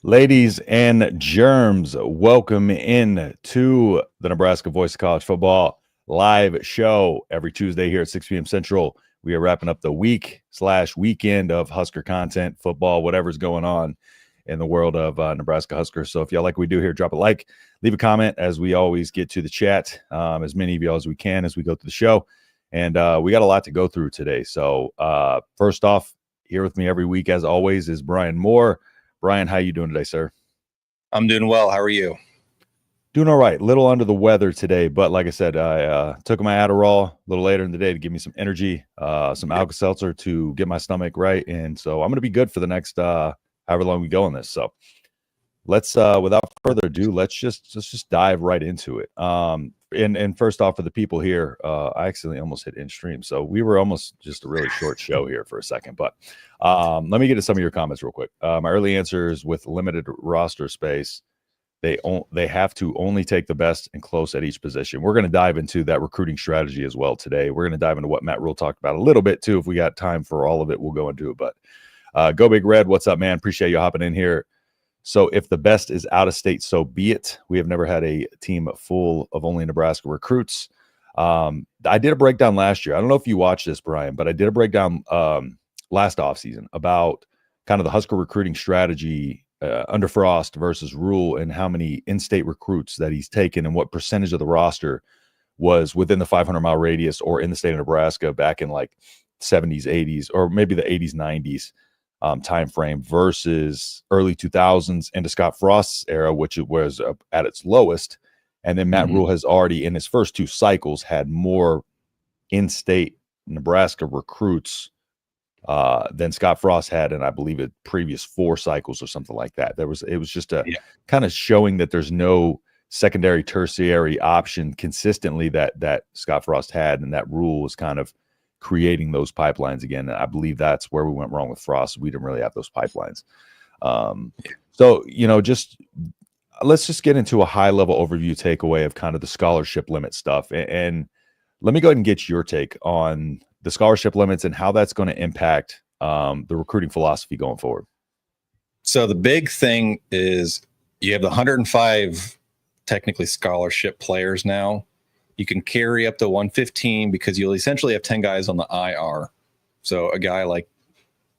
Ladies and germs, welcome in to the Nebraska Voice of College Football live show every Tuesday here at 6 p.m. Central. We are wrapping up the week/weekend of Husker content, football, whatever's going on in the world of Nebraska Huskers. So if y'all like what we do here, drop a like, leave a comment as we always get to the chat, as many of y'all as we can as we go through the show. And we got a lot to go through today. So first off, here with me every week, as always, is Brian Moore. Brian, how you doing today, sir? I'm doing well. How are you? Doing all right. Little under the weather today, but like I said, I took my Adderall a little later in the day to give me some energy, some Alka-Seltzer to get my stomach right, and so I'm going to be good for the next however long we go on this. So let's, without further ado, let's just dive right into it. And first off, for the people here, I accidentally almost hit in stream, so we were almost just a really short show here for a second. But let me get to some of your comments real quick. My early answers: with limited roster space, they have to only take the best and close at each position. We're going to dive into that recruiting strategy as well today. We're going to dive into what Matt Rhule talked about a little bit too. If we got time for all of it, we'll go into it. But Go Big Red, what's up, man? Appreciate you hopping in here. So if the best is out of state, so be it. We have never had a team full of only Nebraska recruits. I did a breakdown last year. I don't know if you watched this, Brian, but I did a breakdown last offseason about kind of the Husker recruiting strategy under Frost versus Rhule, and how many in-state recruits that he's taken and what percentage of the roster was within the 500-mile radius or in the state of Nebraska back in like 70s, 80s, or maybe the 80s, 90s. Time frame versus early 2000s into Scott Frost's era, which it was at its lowest. And then Matt Rhule has already, in his first two cycles, had more in-state Nebraska recruits than Scott Frost had, and I believe it previous four cycles or something like that. It was just a kind of showing that there's no secondary, tertiary option consistently that Scott Frost had, and that Rhule was kind of creating those pipelines again. And I believe that's where we went wrong with Frost. We didn't really have those pipelines. So, let's just get into a high level overview takeaway of kind of the scholarship limit stuff. And let me go ahead and get your take on the scholarship limits and how that's going to impact the recruiting philosophy going forward. So the big thing is you have the 105 technically scholarship players now. You can carry up to 115 because you'll essentially have 10 guys on the IR. So a guy like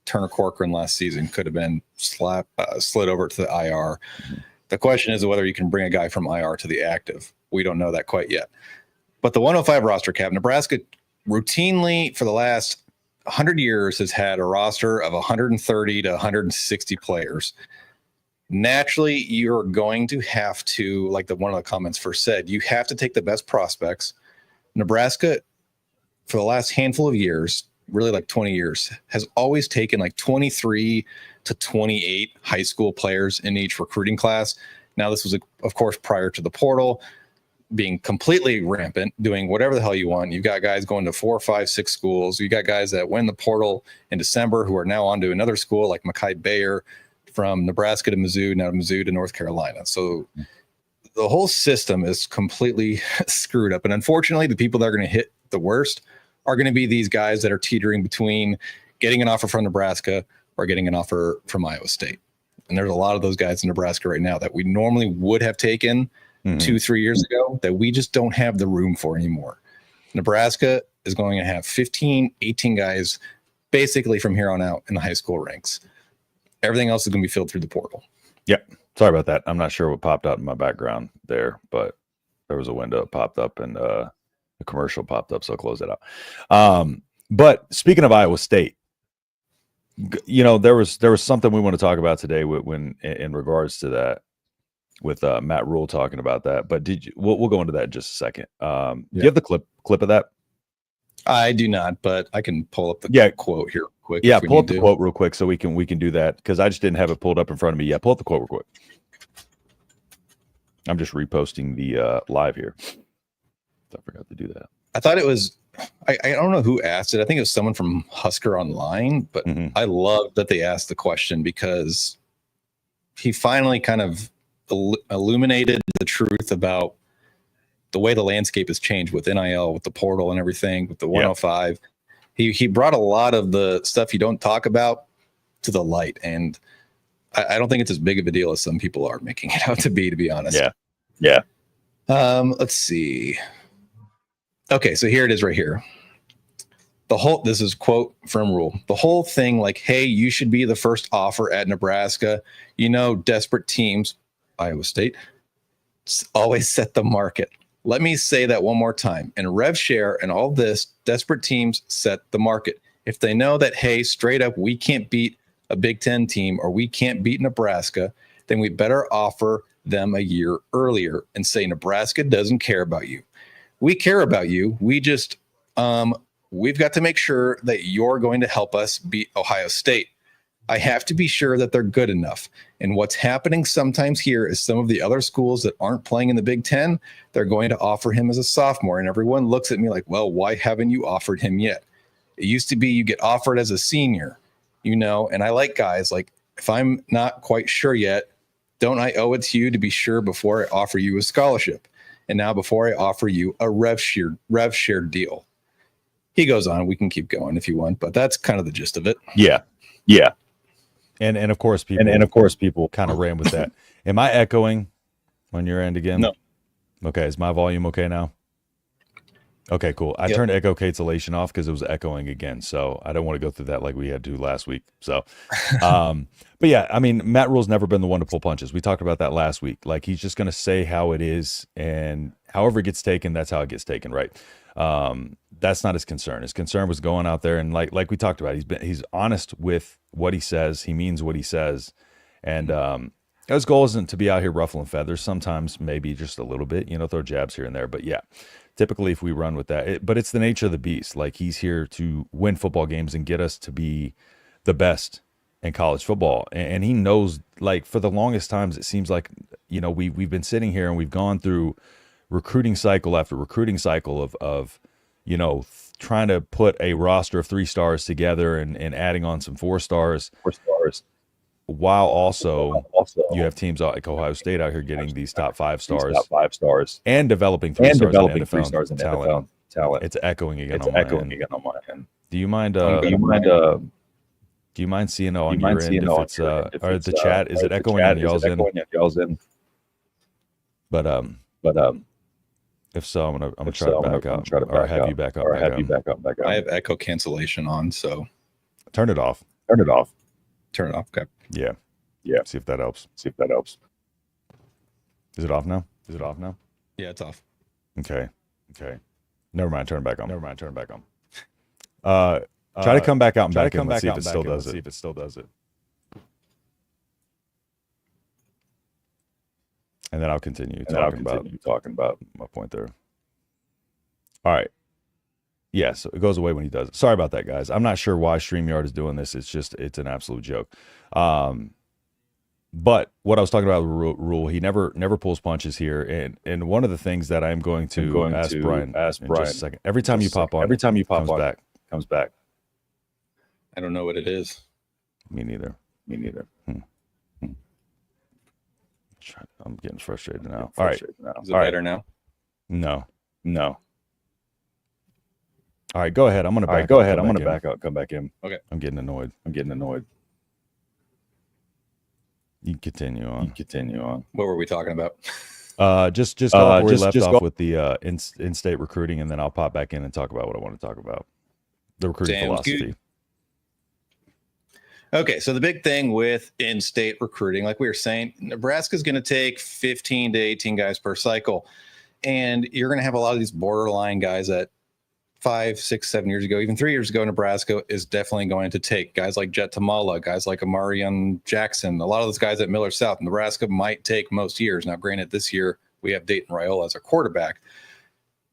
Turner Corcoran last season could have been slid over to the IR. The question is whether you can bring a guy from IR to the active. We don't know that quite yet. But the 105 roster cap, Nebraska routinely for the last 100 years has had a roster of 130 to 160 players. Naturally, you're going to have to, like one of the comments first said, you have to take the best prospects. Nebraska, for the last handful of years, really like 20 years, has always taken like 23 to 28 high school players in each recruiting class. Now, this was, of course, prior to the portal being completely rampant, doing whatever the hell you want. You've got guys going to 4, 5, 6 schools. You got guys that went in the portal in December who are now on to another school like Mackay Bayer, from Nebraska to Mizzou, now Mizzou to North Carolina. So the whole system is completely screwed up. And unfortunately, the people that are going to hit the worst are going to be these guys that are teetering between getting an offer from Nebraska or getting an offer from Iowa State. And there's a lot of those guys in Nebraska right now that we normally would have taken 2-3 years ago that we just don't have the room for anymore. Nebraska is going to have 15, 18 guys basically from here on out in the high school ranks. Everything else is going to be filled through the portal. Yep. Sorry about that. I'm not sure what popped out in my background there, but there was a window that popped up and a commercial popped up, so I'll close that out. But speaking of Iowa State, there was something we want to talk about today when in regards to that, with Matt Rhule talking about that. But we'll go into that in just a second. Do you have the clip of that? I do not, but I can pull up the quote here quick. Yeah, pull up the quote real quick so we can do that, because I just didn't have it pulled up in front of me. Yeah, pull up the quote real quick. I'm just reposting the live here. I forgot to do that. I thought it was, I don't know who asked it. I think it was someone from Husker Online, but I love that they asked the question because he finally kind of illuminated the truth about the way the landscape has changed with NIL, with the portal and everything, with the 105. He brought a lot of the stuff you don't talk about to the light. And I don't think it's as big of a deal as some people are making it out to be honest. Yeah. Let's see. Okay, so here it is right here. This is quote from Rhule. The whole thing, like, hey, you should be the first offer at Nebraska. Desperate teams, Iowa State, always set the market. Let me say that one more time. And rev share and all this, desperate teams set the market. If they know that, hey, straight up, we can't beat a Big Ten team or we can't beat Nebraska, then we better offer them a year earlier and say Nebraska doesn't care about you. We care about you. We just, we've got to make sure that you're going to help us beat Ohio State. I have to be sure that they're good enough. And what's happening sometimes here is some of the other schools that aren't playing in the Big Ten, they're going to offer him as a sophomore. And everyone looks at me like, well, why haven't you offered him yet? It used to be you get offered as a senior, and I like guys like, if I'm not quite sure yet, don't I owe it to you to be sure before I offer you a scholarship? And now before I offer you a rev share deal. He goes on. We can keep going if you want, but that's kind of the gist of it. Yeah. And of course people kind of ran with that. Am I echoing on your end again? No. Okay, is my volume okay now? Okay, cool. I turned echo cancellation off because it was echoing again, so I don't want to go through that like we had to last week. So, but yeah, I mean, Matt Rhule's never been the one to pull punches. We talked about that last week. Like, he's just going to say how it is, and however it gets taken, that's how it gets taken, right? That's not his concern. His concern was going out there and like we talked about, he's honest with what he says. He means what he says, and his goal isn't to be out here ruffling feathers. Sometimes maybe just a little bit, throw jabs here and there. But yeah, typically if we run with that, but it's the nature of the beast. Like, he's here to win football games and get us to be the best in college football. And he knows, like, for the longest times, it seems like, we've been sitting here and we've gone through recruiting cycle after recruiting cycle of trying to put a roster of 3 stars together and adding on some 4 stars, while also you have teams like Ohio State out here getting these top 5 stars, and developing 3 stars in NFL talent. It's echoing again on my end. Do you mind seeing it on your end if it's or the chat? Is it echoing on y'all's end? But if so, I'm gonna try to back up, or have you back up. I have echo cancellation on, so turn it off. Turn it off. Okay. Yeah. See if that helps. Is it off now? Yeah, it's off. Okay. Never mind. Turn it back on. Try to come back out and back in. Let's see if it still does it. And then I'll continue talking about my point there. All right. Yeah, so it goes away when he does it. Sorry about that, guys. I'm not sure why StreamYard is doing this. It's an absolute joke. But what I was talking about with Rhule, he never pulls punches here. And one of the things that I'm going to ask Brian in just a second. Every time you pop on, comes back. I don't know what it is. Me neither. I'm getting frustrated now. All right. Is it better now? No. All right, go ahead. I'm going to back out and come back in. Okay. I'm getting annoyed. You can continue on. What were we talking about? Just go off where we left off with the in-state recruiting, and then I'll pop back in and talk about what I want to talk about. The recruiting philosophy. Good. Okay, so the big thing with in-state recruiting, like we were saying, Nebraska's going to take 15 to 18 guys per cycle, and you're going to have a lot of these borderline guys that 5, 6, 7 years ago, even 3 years ago, Nebraska is definitely going to take guys like Jet Tamala, guys like Amarian Jackson, a lot of those guys at Miller South. Nebraska might take most years. Now, granted, this year we have Dayton Rhule as a quarterback,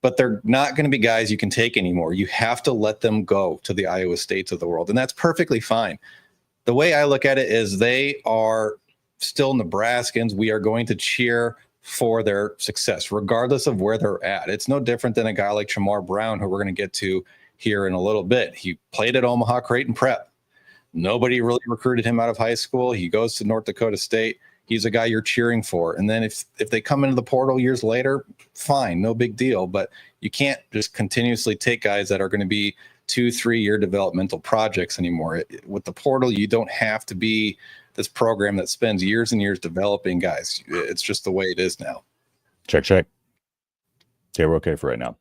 but they're not going to be guys you can take anymore. You have to let them go to the Iowa States of the world, and that's perfectly fine. The way I look at it is they are still Nebraskans. We are going to cheer for their success, regardless of where they're at. It's no different than a guy like Shamar Brown, who we're going to get to here in a little bit. He played at Omaha Creighton Prep. Nobody really recruited him out of high school. He goes to North Dakota State. He's a guy you're cheering for. And then if they come into the portal years later, fine, no big deal. But you can't just continuously take guys that are going to be 2-3 year developmental projects anymore. With the portal, you don't have to be this program that spends years and years developing guys. It's just the way it is now. Check. Okay, we're okay for right now.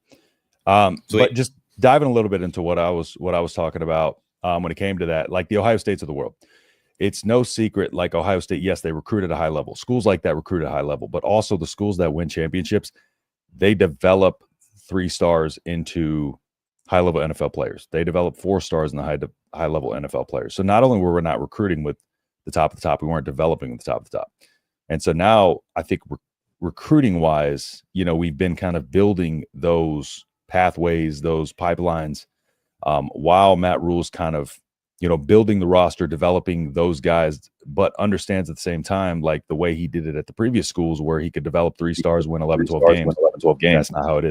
But just diving a little bit into what I was talking about when it came to that, like the Ohio States of the world. It's no secret, like Ohio State, yes, they recruit at a high level. Schools like that recruit at a high level, but also the schools that win championships, they develop 3 stars into high-level NFL players. They develop 4 stars in the high-level NFL players. So not only were we not recruiting with the top of the top, we weren't developing with the top of the top. And so now I think recruiting-wise, we've been kind of building those pathways, those pipelines, while Matt Rhule's kind of building the roster, developing those guys, but understands at the same time, like the way he did it at the previous schools where he could develop 3 stars, win 11, 12 games. That's not how it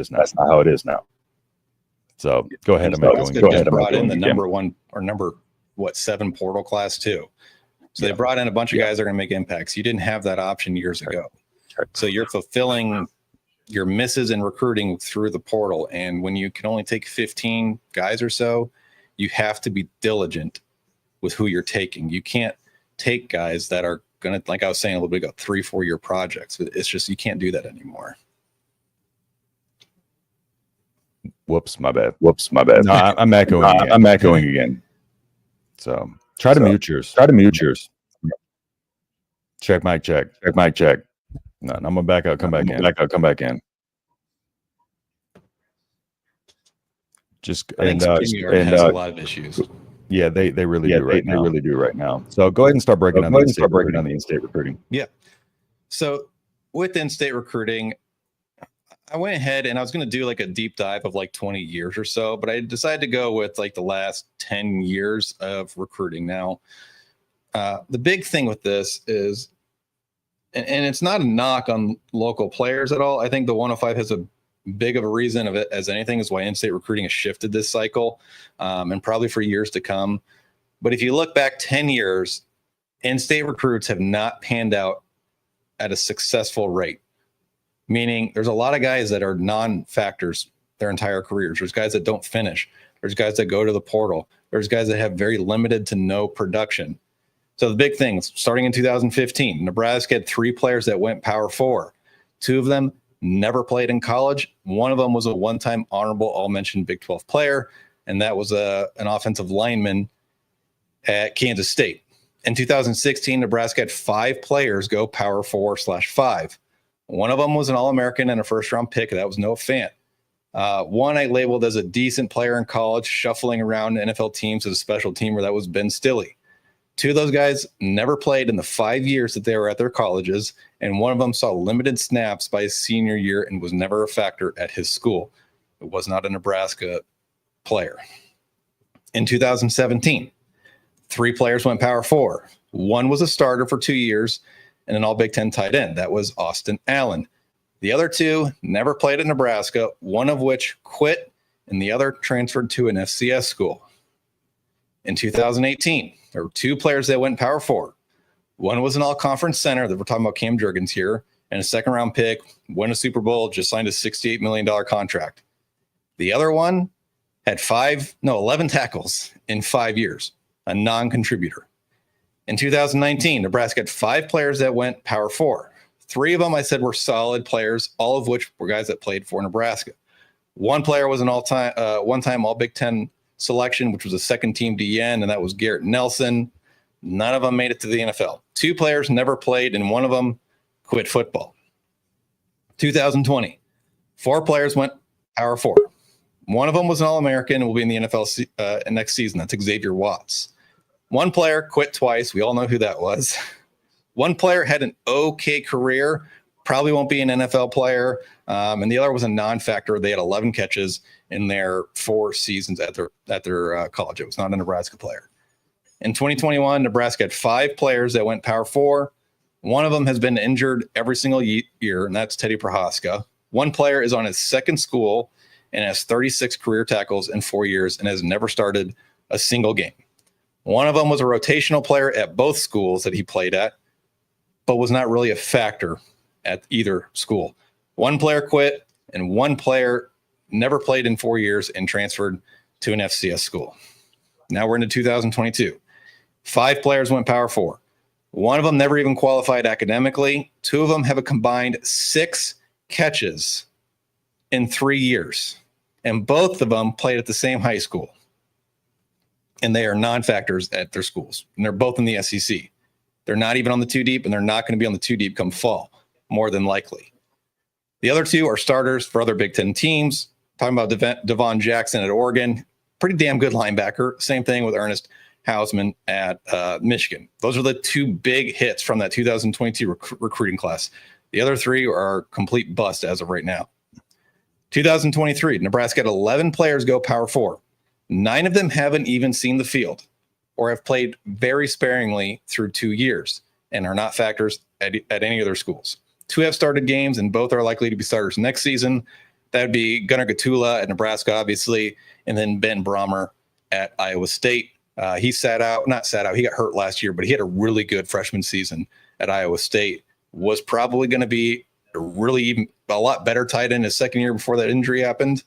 is now. So go ahead. Brought in the number 1 or number 7 portal class too. So they brought in a bunch of guys that are going to make impacts. You didn't have that option years ago. So you're fulfilling your misses in recruiting through the portal. And when you can only take 15 guys or so, you have to be diligent with who you're taking. You can't take guys that are going to, like I was saying a little bit ago, 3-4 year projects. It's just, you can't do that anymore. Whoops, my bad. No, I'm echoing again. So try to mute yours. Check mic check. No, I'm gonna back out, come back in. Just has a lot of issues. Yeah, they really do right now. They really do right now. So go ahead and start breaking down the in-state recruiting. Yeah. So with in-state recruiting, I went ahead and I was going to do like a deep dive of like 20 years or so, but I decided to go with like the last 10 years of recruiting. Now, the big thing with this is, and it's not a knock on local players at all. I think the 105 has a big of a reason of it as anything is why in-state recruiting has shifted this cycle, and probably for years to come. But if you look back 10 years, in-state recruits have not panned out at a successful rate. Meaning there's a lot of guys that are non-factors their entire careers. There's guys that don't finish. There's guys that go to the portal. There's guys that have very limited to no production. So the big thing, starting in 2015, Nebraska had 3 players that went Power 4. 2 of them never played in college. One of them was a one-time honorable all-mention Big 12 player, and that was an offensive lineman at Kansas State. In 2016, Nebraska had 5 players go Power 4/5. One of them was an All-American and a first-round pick. That was Noah Fant. One I labeled as a decent player in college, shuffling around NFL teams as a special teamer. That was Ben Stilley. 2 of those guys never played in the 5 years that they were at their colleges, and one of them saw limited snaps by his senior year and was never a factor at his school. It was not a Nebraska player. In 2017, 3 players went Power 4. One was a starter for 2 years and an all Big Ten tight end. That was Austin Allen. The other 2 never played at Nebraska, one of which quit and the other transferred to an FCS school. In 2018, there were 2 players that went Power 4. One was an all-conference center that we're talking about Cam Jurgens here, and a second-round pick, won a Super Bowl, just signed a $68 million contract. The other one had 11 tackles in 5 years, a non-contributor. In 2019, Nebraska had 5 players that went Power 4. 3 of them I said were solid players, all of which were guys that played for Nebraska. One player was an one-time All Big Ten selection, which was a second-team DN, and that was Garrett Nelson. None of them made it to the NFL. 2 players never played, and one of them quit football. 2020, 4 players went Power 4. One of them was an All-American and will be in the NFL next season. That's Xavier Watts. One player quit twice. We all know who that was. One player had an okay career, probably won't be an NFL player. And the other was a non-factor. They had 11 catches in their 4 seasons at their college. It was not a Nebraska player. In 2021, Nebraska had 5 players that went Power 4. One of them has been injured every single year, and that's Teddy Prohaska. One player is on his second school and has 36 career tackles in 4 years and has never started a single game. One of them was a rotational player at both schools that he played at, but was not really a factor at either school. One player quit, and one player never played in 4 years and transferred to an FCS school. Now we're into 2022. 5 players went Power 4. One of them never even qualified academically. Two of them have a combined 6 catches in 3 years. And both of them played at the same high school. And they are non-factors at their schools. And they're both in the SEC. They're not even on the 2 deep, and they're not going to be on the 2 deep come fall, more than likely. The other 2 are starters for other Big Ten teams. Talking about Devon Jackson at Oregon, pretty damn good linebacker. Same thing with Ernest Hausman at Michigan. Those are the 2 big hits from that 2022 recruiting class. The other 3 are complete bust as of right now. 2023, Nebraska had 11 players go Power 4. 9 of them haven't even seen the field or have played very sparingly through 2 years and are not factors at any of their schools. 2 have started games, and both are likely to be starters next season. That would be Gunnar Gatula at Nebraska, obviously, and then Ben Brahmer at Iowa State. He he got hurt last year, but he had a really good freshman season at Iowa State. Was probably going to be a lot better tight end his second year before that injury happened.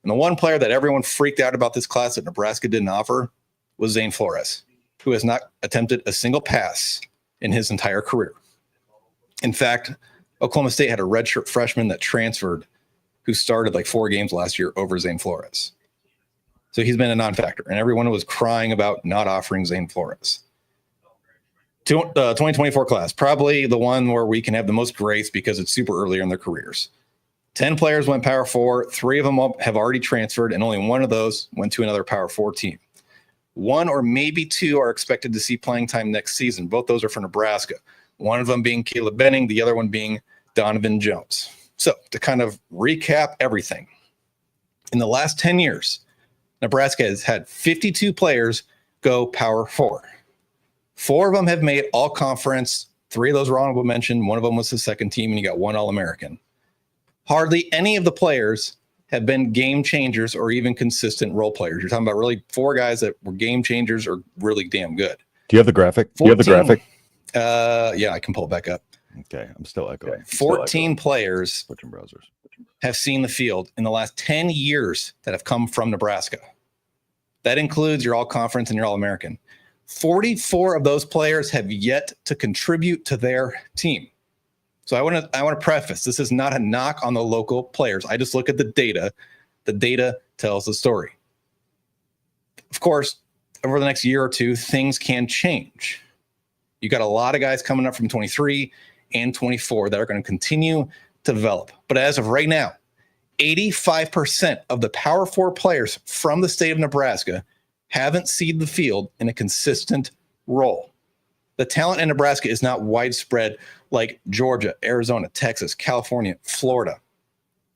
And the one player that everyone freaked out about this class that Nebraska didn't offer was Zane Flores, who has not attempted a single pass in his entire career. In fact, Oklahoma State had a redshirt freshman that transferred who started like 4 games last year over Zane Flores. So he's been a non-factor, and everyone was crying about not offering Zane Flores. 2024 class, probably the one where we can have the most grace because it's super earlier in their careers. 10 players went Power 4. 3 of them have already transferred, and only one of those went to another Power 4 team. 1 or maybe 2 are expected to see playing time next season. Both those are for Nebraska. One of them being Caleb Benning, the other one being Donovan Jones. So to kind of recap everything, in the last 10 years, Nebraska has had 52 players go Power 4. 4 of them have made all conference. 3 of those were honorable mention. One of them was the second team, and you got 1 All-American. Hardly any of the players have been game changers or even consistent role players. You're talking about really 4 guys that were game changers or really damn good. Do you have the graphic? 14, yeah, I can pull it back up. Okay, I'm still echoing. 14 players Switching browsers have seen the field in the last 10 years that have come from Nebraska. That includes your all-conference and your All-American. 44 of those players have yet to contribute to their team. So I want to preface, this is not a knock on the local players. I just look at the data. The data tells the story. Of course, over the next year or 2, things can change. You got a lot of guys coming up from 23 and 24 that are going to continue to develop. But as of right now, 85% of the Power 4 players from the state of Nebraska haven't seen the field in a consistent role. The talent in Nebraska is not widespread like Georgia, Arizona, Texas, California, Florida.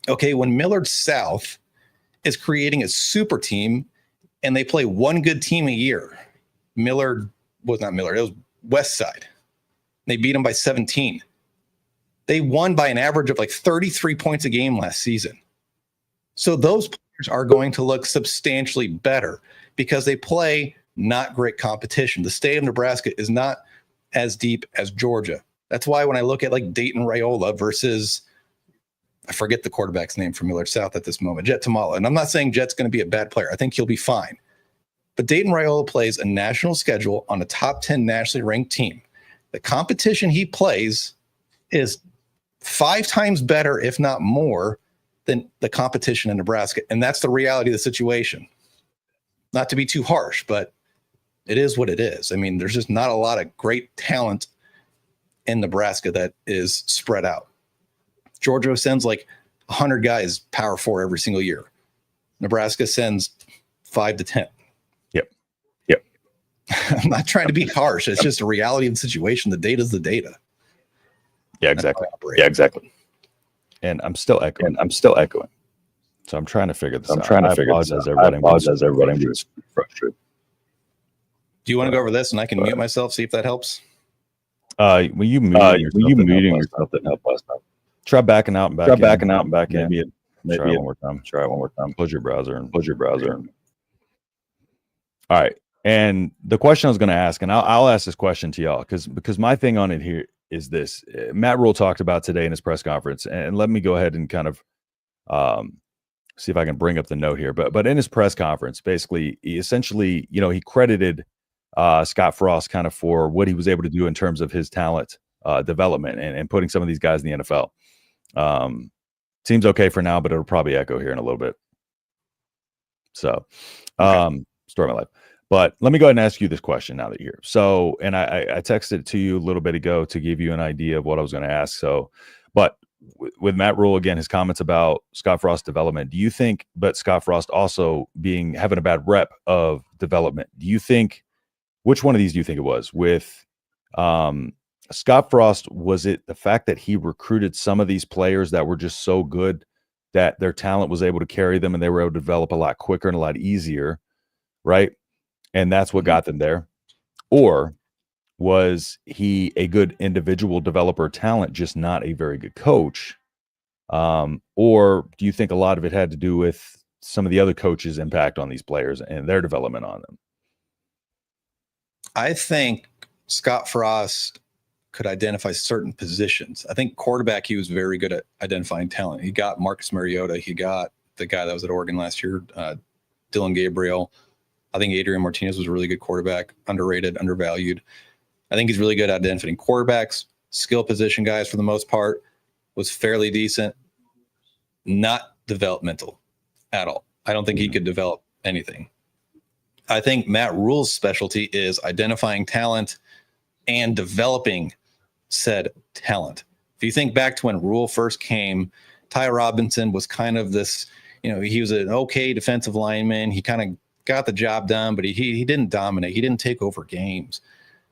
Okay, when Millard South is creating a super team and they play one good team a year, it was West Side. They beat them by 17. They won by an average of like 33 points a game last season. So those players are going to look substantially better because they play not great competition. The state of Nebraska is not as deep as Georgia. That's why when I look at like Dayton Raiola versus, I forget the quarterback's name from Millard South at this moment, Jet Tamala. And I'm not saying Jet's going to be a bad player. I think he'll be fine. But Dayton Raiola plays a national schedule on a top 10 nationally ranked team. The competition he plays is 5 times better, if not more, than the competition in Nebraska. And that's the reality of the situation. Not to be too harsh, but it is what it is. I mean, there's just not a lot of great talent in Nebraska that is spread out. Georgia sends like 100 guys Power 4 every single year. Nebraska sends 5 to 10. Yep. I'm not trying to be harsh. It's just a reality of the situation. The data is the data. Yeah, exactly. And I'm still echoing. So I'm trying to figure this out. I apologize, everybody. I'm just frustrated. Do you want to go over this and I can mute myself, see if that helps? Were you muting yourself that helped last time? Try backing out and back in. Maybe try it one more time. Close your browser. All right. And the question I was going to ask, and I'll ask this question to y'all because my thing on it here is this. Matt Rhule talked about today in his press conference, and let me go ahead and kind of see if I can bring up the note here. But in his press conference, basically, he essentially, he credited Scott Frost kind of for what he was able to do in terms of his talent development and putting some of these guys in the NFL. Seems okay for now, but it'll probably echo here in a little bit. So, story of my life. But let me go ahead and ask you this question now that you're here. So, and I texted it to you a little bit ago to give you an idea of what I was going to ask. So, but with Matt Rhule, again, his comments about Scott Frost's development, do you think, but Scott Frost also having a bad rep of development, do you think, which one of these do you think it was? With Scott Frost, was it the fact that he recruited some of these players that were just so good that their talent was able to carry them and they were able to develop a lot quicker and a lot easier, right? And that's what got them there? Or was he a good individual developer talent, just not a very good coach? Or do you think a lot of it had to do with some of the other coaches' impact on these players and their development on them? I think Scott Frost could identify certain positions. I think quarterback, he was very good at identifying talent. He got Marcus Mariota. He got the guy that was at Oregon last year, Dylan Gabriel. I think Adrian Martinez was a really good quarterback, underrated, undervalued. I think he's really good at identifying quarterbacks, skill position guys for the most part, was fairly decent, not developmental at all. I don't think he could develop anything. I think Matt Rhule's specialty is identifying talent and developing said talent. If you think back to when Rhule first came, Ty Robinson was kind of this, he was an okay defensive lineman. He kind of got the job done, but he didn't dominate. He didn't take over games.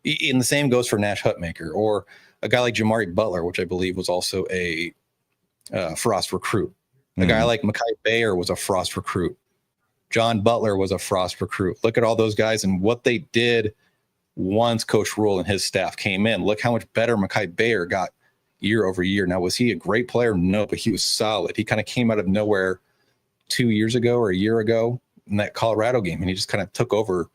And the same goes for Nash Hutmaker or a guy like Jamari Butler, which I believe was also a Frost recruit. A guy like Mekhi Bayer was a Frost recruit. John Butler was a Frost recruit. Look at all those guys and what they did once Coach Rhule and his staff came in. Look how much better Mekhi Bayer got year over year. Now, was he a great player? No, but he was solid. He kind of came out of nowhere 2 years ago or a year ago in that Colorado game, and he just kind of took over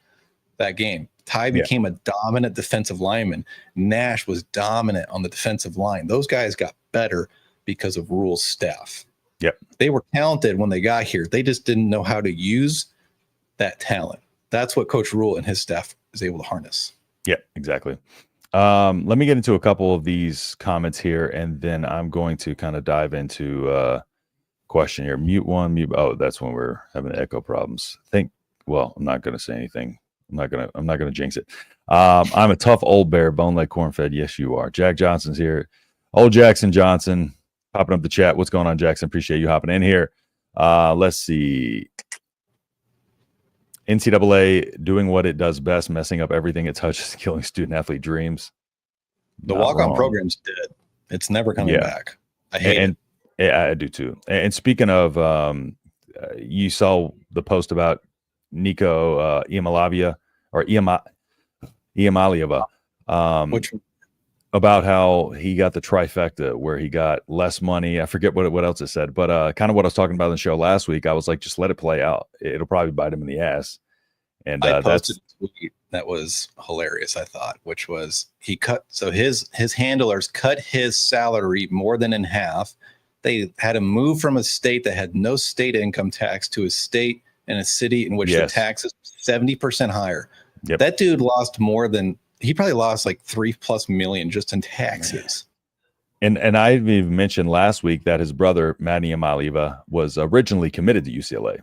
that game. Ty became a dominant defensive lineman. Nash was dominant on the defensive line. Those guys got better because of Rhule's staff. Yep. They were talented when they got here. They just didn't know how to use that talent. That's what Coach Rhule and his staff is able to harness. Yeah, exactly. Let me get into a couple of these comments here, and then I'm going to kind of dive into question here. Mute one, mute. Oh, that's when we're having echo problems. Well, I'm not going to say anything. I'm not going to jinx it. I'm a tough old bear, bone like corn fed. Yes, you are. Jack Johnson's here. Old Jackson Johnson popping up the chat. What's going on, Jackson? Appreciate you hopping in here. Let's see. NCAA doing what it does best, messing up everything it touches, killing student athlete dreams. The walk-on program's dead. It's never coming back. I hate it. Yeah, I do too. And speaking of, you saw the post about Nico Iamaleava or Iamaleava, which about how he got the trifecta where he got less money. I forget what else it said, but kind of what I was talking about in the show last week. I was like, just let it play out. It'll probably bite him in the ass. And I posted a tweet that was hilarious, I thought, which was his handlers cut his salary more than in half. They had him move from a state that had no state income tax to a state and a city in which the tax is 70% higher. Yep. That dude lost he probably lost like $3+ million just in taxes. And I even mentioned last week that his brother, Matt Iamaleava, was originally committed to UCLA.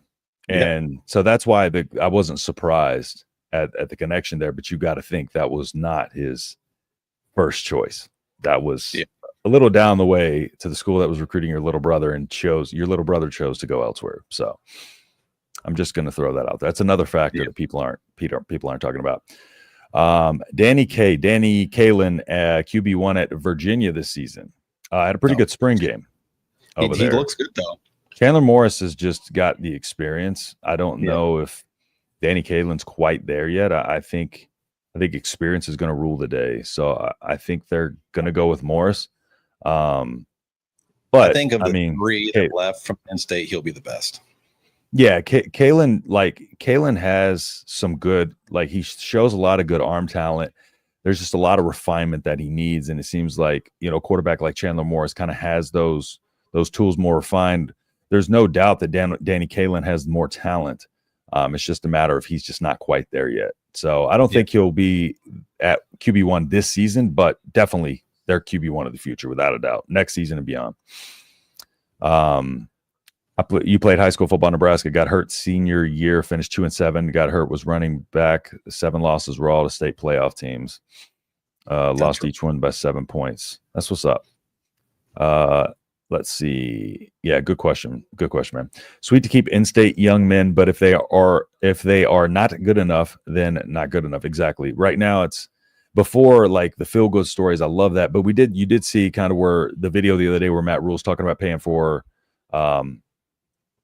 And so that's why I wasn't surprised at the connection there, but you got to think that was not his first choice. That was a little down the way to the school that was recruiting your little brother, and your little brother chose to go elsewhere. So I'm just going to throw that out there. That's another factor that people aren't talking about. Danny Kalen, QB1 at Virginia this season, had a pretty good spring game. He looks good though. Chandler Morris has just got the experience. I don't know if Danny Kalen's quite there yet. I think experience is going to rule the day. So I think they're going to go with Morris. But I think of the three that left from Penn State, he'll be the best. Yeah, Kalen has some good, he shows a lot of good arm talent. There's just a lot of refinement that he needs, and it seems like a quarterback like Chandler Morris kind of has those tools more refined. There's no doubt that Danny Kalen has more talent. It's just a matter of he's just not quite there yet. So I don't think he'll be at QB1 this season, but definitely their QB1 of the future, without a doubt, next season and beyond. You played high school football in Nebraska, got hurt senior year, finished 2-7, got hurt, was running back. 7 losses were all to state playoff teams. Lost each one by 7 points. That's what's up. Let's see. Yeah, good question. Good question, man. Sweet to keep in-state young men, but if they are not good enough, then not good enough. Exactly. Right now, it's before like the feel good stories. I love that, but you did see kind of where the video the other day where Matt Rhule's talking about paying for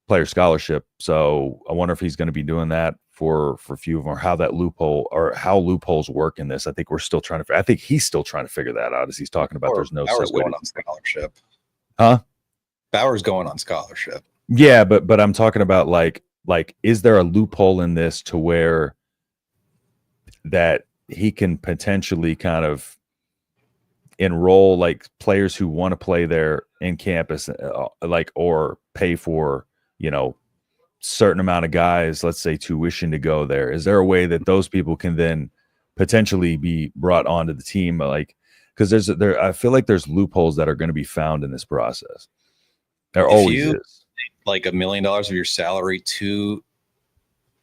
player scholarship. So I wonder if he's going to be doing that for a few of them, or how that loophole or how loopholes work in this. I think I think he's still trying to figure that out as he's talking about. There's no Bauer's going on scholarship. Huh? Bauer's going on scholarship. Yeah, but I'm talking about like, is there a loophole in this to where that he can potentially kind of enroll like players who want to play there in campus, or pay for, certain amount of guys, let's say tuition to go there? Is there a way that those people can then potentially be brought onto the team? Because I feel like there's loopholes that are going to be found in this process. There always is. Like $1 million of your salary to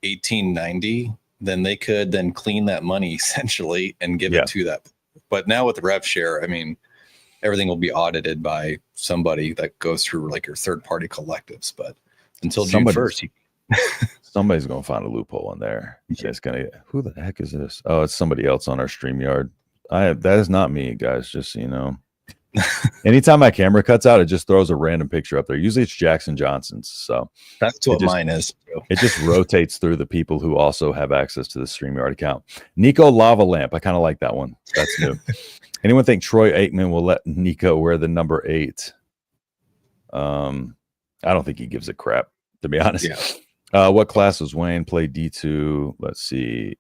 1890, then they could then clean that money essentially and give it to that. But now with the rev share, I mean, everything will be audited by somebody that goes through like your third party collectives. But until June 1st, somebody's going to find a loophole in there. It's going to, who the heck is this? Oh, it's somebody else on our StreamYard. That is not me, guys. Just so you know. Anytime my camera cuts out, it just throws a random picture up there. Usually it's Jackson Johnson's. So that's what mine is. It just rotates through the people who also have access to the StreamYard account. Nico Lava Lamp. I kind of like that one. That's new. Anyone think Troy Aikman will let Nico wear the number 8? I don't think he gives a crap, to be honest. Yeah. What class was Wayne? Played D2. Let's see.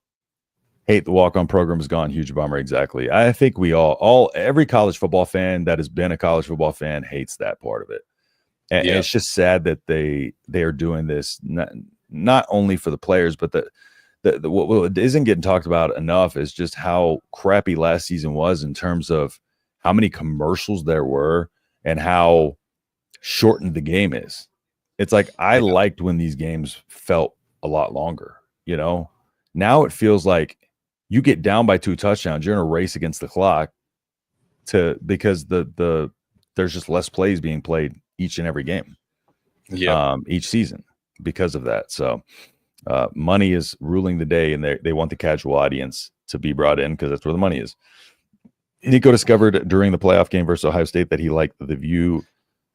Hate the walk-on program is gone. Huge bummer. Exactly. I think we every college football fan that has been a college football fan hates that part of it. And it's just sad that they are doing this not only for the players, but what isn't getting talked about enough is just how crappy last season was in terms of how many commercials there were and how shortened the game is. It's like I liked when these games felt a lot longer. Now it feels like you get down by 2 touchdowns, you're in a race against the clock because there's just less plays being played each and every game, each season because of that. So money is ruling the day, and they want the casual audience to be brought in because that's where the money is. Nico discovered during the playoff game versus Ohio State that he liked the view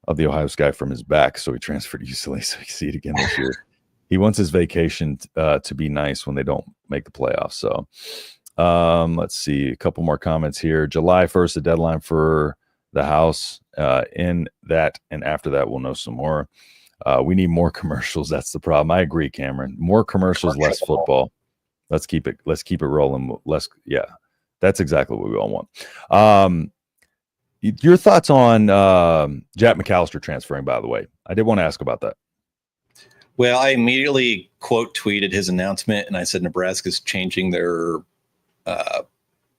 of the Ohio sky from his back, so he transferred to UCLA so he can see it again this year. He wants his vacation to be nice when they don't make the playoffs. So let's see a couple more comments here. July 1st, the deadline for the house. In that and after that, we'll know some more. We need more commercials. That's the problem. I agree, Cameron. More commercials, less football. Let's keep it rolling. That's exactly what we all want. Your thoughts on Jack McAllister transferring, by the way. I did want to ask about that. Well, I immediately quote tweeted his announcement, and I said Nebraska's changing their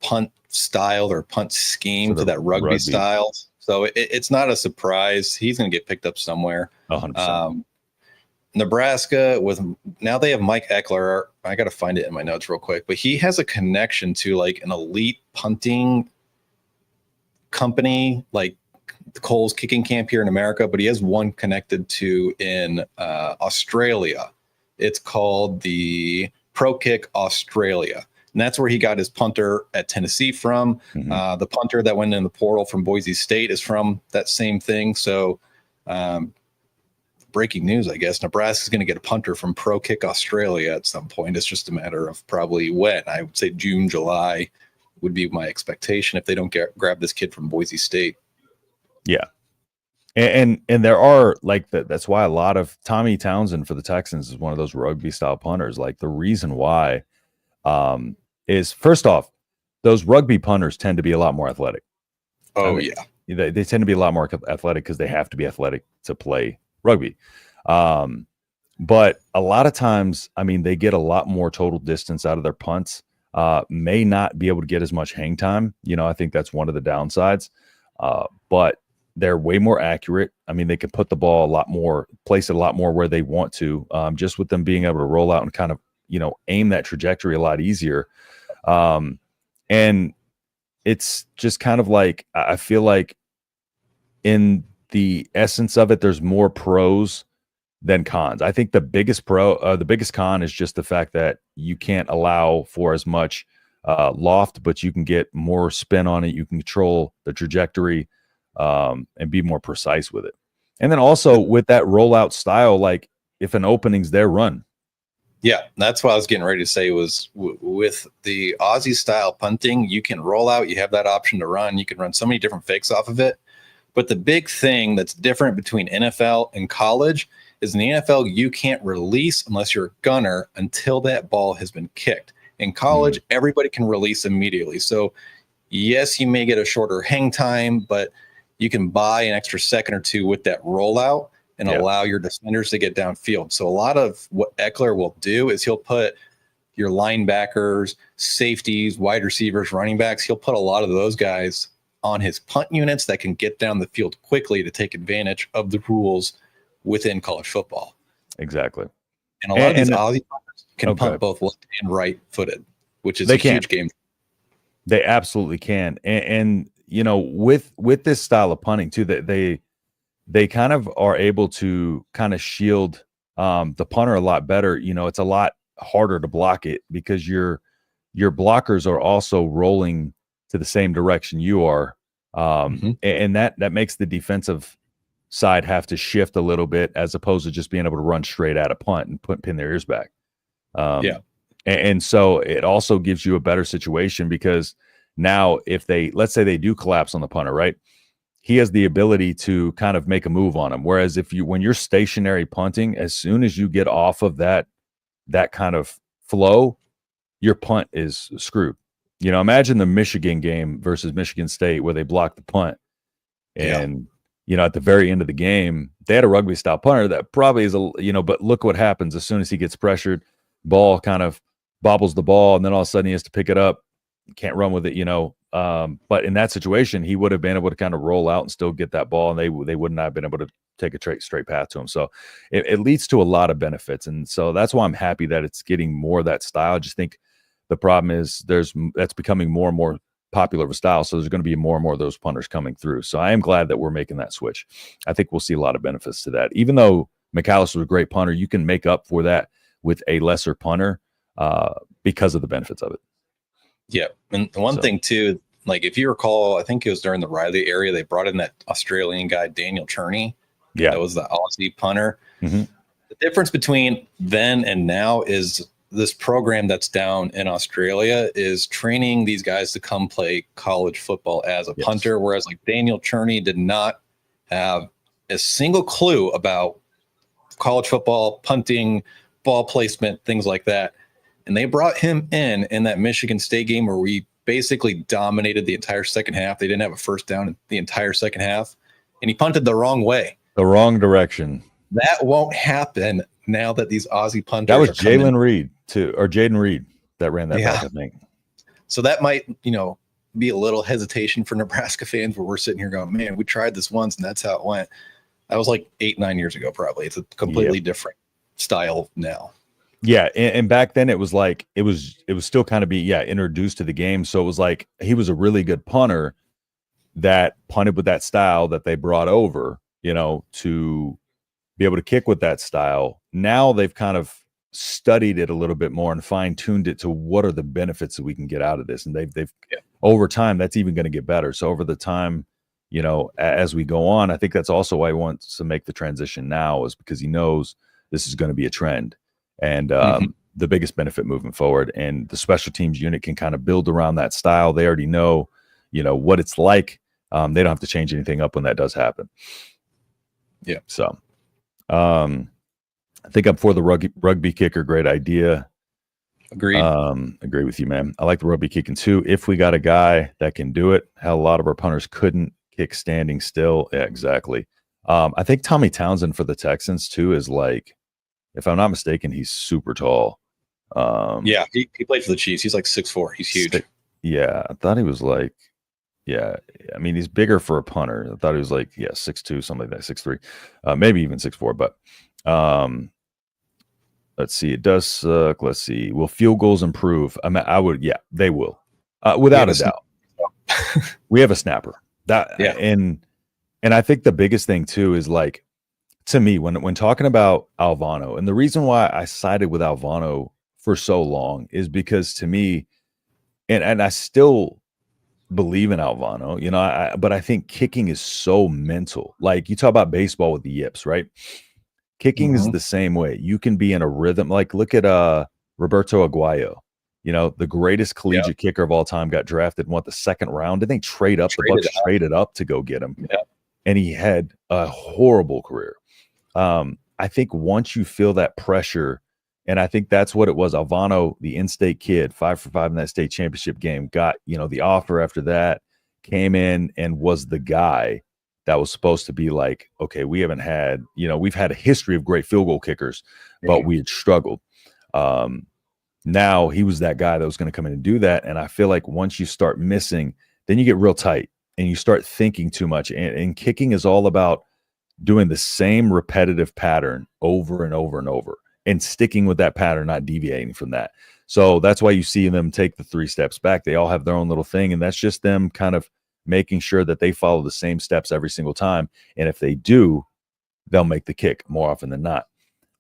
punt style or punt scheme to that rugby style. So it's not a surprise. He's going to get picked up somewhere. 100%. Nebraska, now they have Mike Eckler. I got to find it in my notes real quick, but he has a connection to like an elite punting company, like the Cole's kicking camp here in America, but he has one connected to in Australia. It's called the Pro Kick Australia. And that's where he got his punter at Tennessee from. The punter that went in the portal from Boise State is from that same thing. So breaking news, I guess, Nebraska's going to get a punter from Pro Kick Australia at some point. It's just a matter of probably when. I would say June, July would be my expectation if they don't grab this kid from Boise State. Yeah. And there are like that's why a lot of Tommy Townsend for the Texans is one of those rugby style punters. Like the reason why is first off, those rugby punters tend to be a lot more athletic. They tend to be a lot more athletic because they have to be athletic to play rugby. But a lot of times, I mean, they get a lot more total distance out of their punts. May not be able to get as much hang time. I think that's one of the downsides. But they're way more accurate. I mean, they can put the ball a lot more, place it a lot more where they want to, just with them being able to roll out and kind of, aim that trajectory a lot easier. And it's just kind of like, I feel like in the essence of it, there's more pros than cons. I think the biggest con is just the fact that you can't allow for as much loft, but you can get more spin on it. You can control the trajectory and be more precise with it. And then also with that rollout style, like if an opening's there, run. Yeah, that's what I was getting ready to say was with the Aussie style punting, you can roll out, you have that option to run. You can run so many different fakes off of it. But the big thing that's different between NFL and college is in the NFL, you can't release unless you're a gunner until that ball has been kicked. In college, everybody can release immediately. So yes, you may get a shorter hang time, but you can buy an extra second or two with that rollout and allow your defenders to get downfield. So a lot of what Eckler will do is he'll put your linebackers, safeties, wide receivers, running backs, he'll put a lot of those guys on his punt units that can get down the field quickly to take advantage of the rules within college football. Exactly. And a lot of these Aussie punters can punt both left and right footed, which is a huge game. They absolutely can. And with this style of punting too, that they kind of are able to kind of shield the punter a lot better. It's a lot harder to block it because your blockers are also rolling to the same direction you are. And that makes the defensive side have to shift a little bit as opposed to just being able to run straight at a punt and pin their ears back. And so it also gives you a better situation because now if let's say they do collapse on the punter, right? He has the ability to kind of make a move on him. Whereas when you're stationary punting, as soon as you get off of that kind of flow, your punt is screwed. Imagine the Michigan game versus Michigan State where they blocked the punt. And, at the very end of the game, they had a rugby style punter that probably is but look what happens as soon as he gets pressured, ball kind of bobbles the ball. And then all of a sudden he has to pick it up. Can't run with it, but in that situation, he would have been able to kind of roll out and still get that ball. And they would not have been able to take a straight path to him. So it leads to a lot of benefits. And so that's why I'm happy that it's getting more of that style. I just think the problem is that's becoming more and more popular of a style. So there's going to be more and more of those punters coming through. So I am glad that we're making that switch. I think we'll see a lot of benefits to that. Even though McAllister was a great punter, you can make up for that with a lesser punter because of the benefits of it. Yeah. And one thing too, like if you recall, I think it was during the Riley area, they brought in that Australian guy, Daniel Cherney. Yeah. That was the Aussie punter. The difference between then and now is this program that's down in Australia is training these guys to come play college football as a punter. Whereas like Daniel Cherney did not have a single clue about college football, punting, ball placement, things like that. And they brought him in that Michigan State game where we basically dominated the entire second half. They didn't have a first down in the entire second half. And he punted the wrong way. The wrong direction. That won't happen now that these Aussie punters. That was Jalen Reed too, or Jaden Reed that ran that back, I think. So that might, be a little hesitation for Nebraska fans where we're sitting here going, man, we tried this once and that's how it went. That was like 8-9 years ago, probably. It's a completely different style now. Yeah, and back then it was like it was still kind of introduced to the game. So it was like he was a really good punter that punted with that style that they brought over, to be able to kick with that style. Now they've kind of studied it a little bit more and fine-tuned it to what are the benefits that we can get out of this. And they've over time that's even going to get better. So over the time, as we go on, I think that's also why he wants to make the transition now, is because he knows this is going to be a trend. And the biggest benefit moving forward, and the special teams unit can kind of build around that style. They already know, what it's like. They don't have to change anything up when that does happen. Yeah. So I think I'm for the rugby kicker. Great idea. Agreed. Agree with you, man. I like the rugby kicking too. If we got a guy that can do it, how a lot of our punters couldn't kick standing still. Yeah, exactly. I think Tommy Townsend for the Texans too is like If I'm not mistaken, he's super tall. Yeah, he played for the Chiefs. He's like 6'4". He's huge. Yeah, I thought he was like, yeah, I mean, he's bigger for a punter. I thought he was like, 6'2", something like that, 6'3", maybe even 6'4". But let's see, it does suck. Let's see, will field goals improve? I mean, they will, without a doubt. We have a snapper and I think the biggest thing too is, like, to me, when talking about Alvano, and the reason why I sided with Alvano for so long is because, to me, and I still believe in Alvano, but I think kicking is so mental. Like, you talk about baseball with the yips, right? Kicking is the same way. You can be in a rhythm. Like, look at Roberto Aguayo, the greatest collegiate kicker of all time, got drafted in the second round. Didn't they trade up? The Bucks traded up to go get him. Yeah. And he had a horrible career. I think once you feel that pressure, and I think that's what it was. Alvano, the in-state kid, 5 for 5 in that state championship game, got, the offer after that, came in and was the guy that was supposed to be like, okay, we haven't had, we've had a history of great field goal kickers, but we had struggled. Now he was that guy that was going to come in and do that. And I feel like once you start missing, then you get real tight and you start thinking too much. And kicking is all about doing the same repetitive pattern over and over and over, and sticking with that pattern, not deviating from that. So that's why you see them take the 3 steps back. They all have their own little thing, and that's just them kind of making sure that they follow the same steps every single time. And if they do, they'll make the kick more often than not.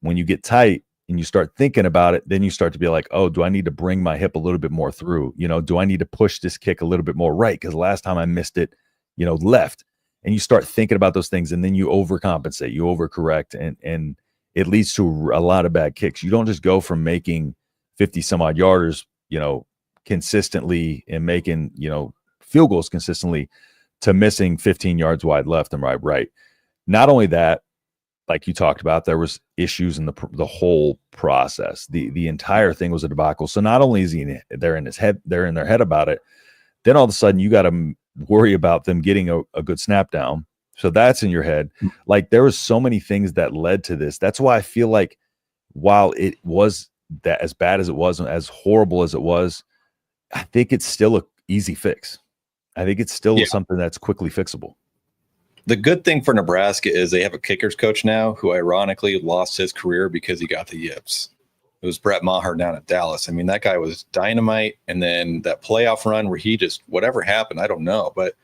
When you get tight and you start thinking about it, then you start to be like, oh, do I need to bring my hip a little bit more through? Do I need to push this kick a little bit more right? Because last time I missed it, left. And you start thinking about those things, and then you overcompensate, you overcorrect, and it leads to a lot of bad kicks. You don't just go from making 50 some odd yarders, consistently, and making, field goals consistently, to missing 15 yards wide left and right. Not only that, like you talked about, there was issues in the whole process. The entire thing was a debacle. So not only is they're in their head about it, then all of a sudden you got to worry about them getting a good snap down. So that's in your head. Like, there was so many things that led to this. That's why I feel like, while it was that as bad as it was, as horrible as it was, I think it's still an easy fix. I think it's still something that's quickly fixable. The good thing for Nebraska is they have a kickers coach now who ironically lost his career because he got the yips. It was Brett Maher down at Dallas. I mean, that guy was dynamite. And then that playoff run where he just, whatever happened, I don't know, but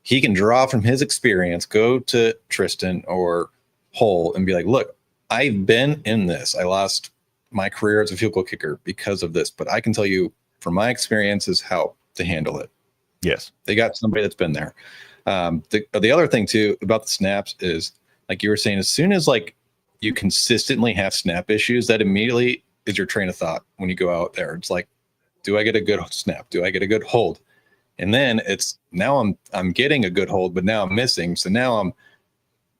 he can draw from his experience, go to Tristan or Hull and be like, look, I've been in this. I lost my career as a field goal kicker because of this, but I can tell you from my experiences how to handle it. Yes. They got somebody that's been there. The other thing too about the snaps is, like you were saying, as soon as like you consistently have snap issues, that immediately is your train of thought when you go out there. It's like, do I get a good snap? Do I get a good hold? And then it's now I'm getting a good hold, but now I'm missing. So now I'm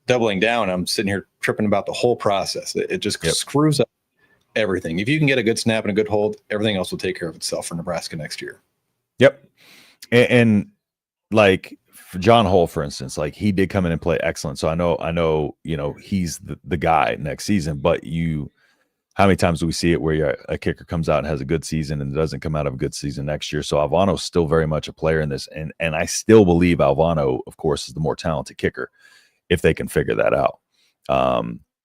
doubling down. I'm sitting here tripping about the whole process. It just screws up everything. If you can get a good snap and a good hold, everything else will take care of itself for Nebraska next year. Yep. And like for John Hull, for instance, like he did come in and play excellent. So I know, he's the guy next season, but how many times do we see it where a kicker comes out and has a good season and doesn't come out of a good season next year? So Alvano's still very much a player in this. And I still believe Alvano, of course, is the more talented kicker if they can figure that out.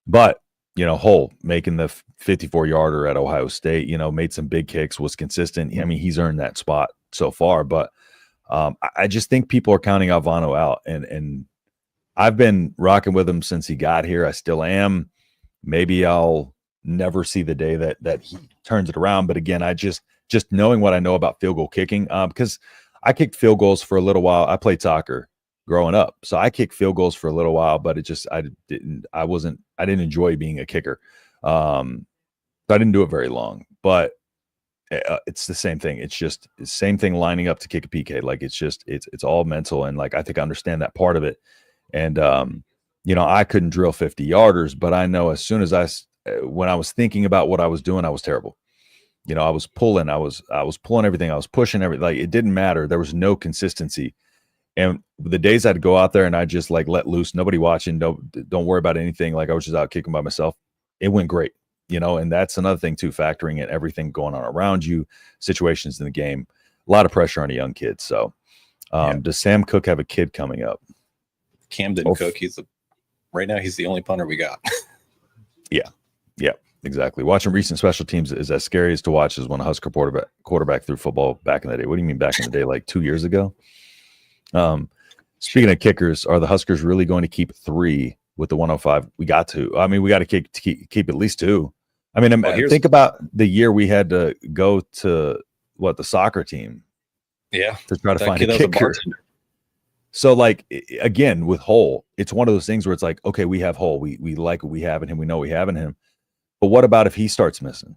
But, Hull making the 54-yarder at Ohio State, made some big kicks, was consistent. I mean, he's earned that spot so far. But I just think people are counting Alvano out. And I've been rocking with him since he got here. I still am. Maybe I'll never see the day that he turns it around. But again, I just knowing what I know about field goal kicking, because I kicked field goals for a little while. I played soccer growing up, so I kicked field goals for a little while, but I didn't enjoy being a kicker. So I didn't do it very long, but it's the same thing. It's just the same thing lining up to kick a PK. Like it's all mental. And like, I think I understand that part of it. And, I couldn't drill 50 yarders, but I know as soon as when I was thinking about what I was doing, I was terrible. I was pulling everything. I was pushing everything. Like, it didn't matter. There was no consistency. And the days I'd go out there and I just like let loose, nobody watching, don't worry about anything. Like, I was just out kicking by myself. It went great. and that's another thing too, factoring in everything going on around you, situations in the game, a lot of pressure on a young kid. So does Sam Cook have a kid coming up? Cam didn't cook. Right now he's the only punter we got. Yeah, exactly. Watching recent special teams is as scary as to watch as when a Husker quarterback threw football back in the day. What do you mean back in the day? Like 2 years ago? Speaking of kickers, are the Huskers really going to keep 3 with the 105? We got to. I mean, we got to keep at least 2. I mean, think about the year we had to go to the soccer team. Yeah, to try to find a kicker. So, like, again, with Rhule, it's one of those things where it's like, okay, we have Rhule. We like what we have in him. We know we have in him. But what about if he starts missing?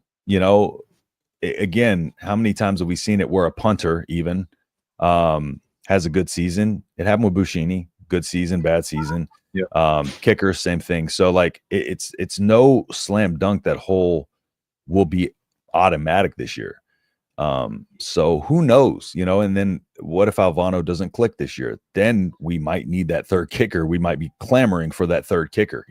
Again, how many times have we seen it where a punter even has a good season? It happened with Buschini. Good season, bad season. Yeah. Kicker, same thing. So, like, it's no slam dunk that Rhule will be automatic this year. So who knows, and then what if Alvano doesn't click this year? Then we might need that third kicker. We might be clamoring for that third kicker,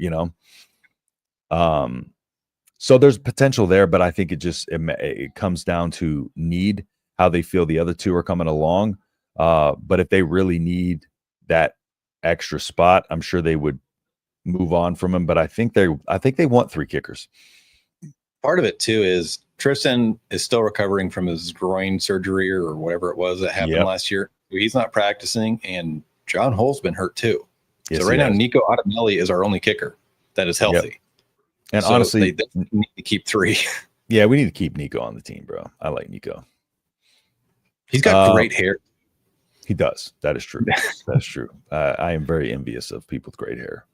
so there's potential there, but I think it comes down to need, how they feel the other 2 are coming along. But if they really need that extra spot, I'm sure they would move on from him, but I think they want 3 kickers. Part of it too is Tristan is still recovering from his groin surgery or whatever it was that happened last year. He's not practicing, and John Hull's been hurt too. Yes, so right now, Nico Ottamelli is our only kicker that is healthy. Yep. And so honestly, they need to keep 3. Yeah, we need to keep Nico on the team, bro. I like Nico. He's got great hair. He does. That is true. That's true. I am very envious of people with great hair.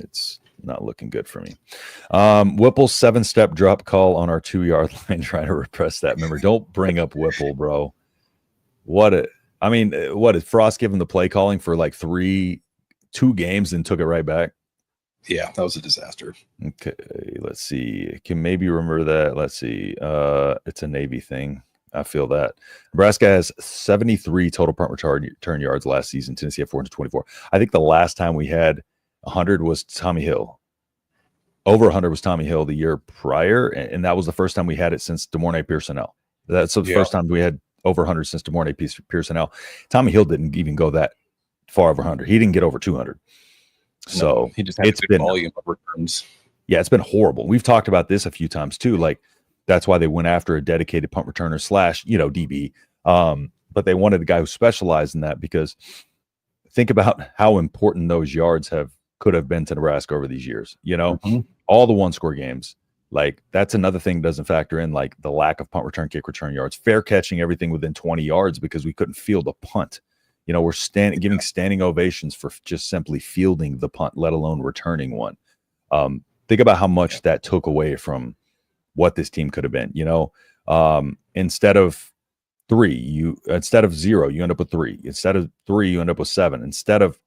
It's not looking good for me. Whipple's 7-step drop call on our 2-yard line, trying to repress that. Remember, don't bring up Whipple, bro. What did Frost give him the play calling for like 2 games and took it right back? Yeah, that was a disaster. Okay, let's see. Can maybe remember that. Let's see. It's a Navy thing. I feel that. Nebraska has 73 total punt return yards last season. Tennessee had 424. I think the last time we had 100 was Tommy Hill. Over 100 was Tommy Hill the year prior, and that was the first time we had it since DeMornay Pearsonell. That's the first time we had over 100 since DeMornay Pearsonell. Tommy Hill didn't even go that far over 100. He didn't get over 200. So he just had a good volume of returns. Yeah, it's been horrible. We've talked about this a few times too. Like, that's why they went after a dedicated punt returner / DB. But they wanted a guy who specialized in that, because think about how important those yards could have been to Nebraska over these years. All the 1-score games. Like, that's another thing doesn't factor in, like, the lack of punt return, kick return yards, fair catching everything within 20 yards because we couldn't field a punt. We're giving standing ovations for just simply fielding the punt, let alone returning one. Think about how much that took away from what this team could have been. Instead of 0, you end up with 3. Instead of 3, you end up with 7. Instead of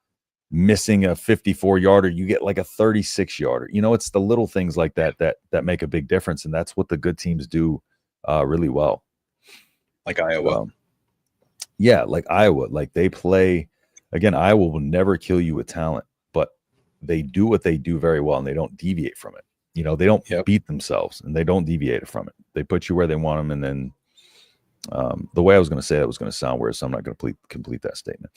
missing a 54-yarder, you get like a 36-yarder. It's the little things like that make a big difference, and that's what the good teams do really well. Like Iowa. Yeah, like Iowa. Like, they play, again, Iowa will never kill you with talent, but they do what they do very well, and they don't deviate from it. They don't beat themselves, and they don't deviate from it. They put you where they want them, and then the way I was going to say that was going to sound weird, so I'm not going to complete that statement.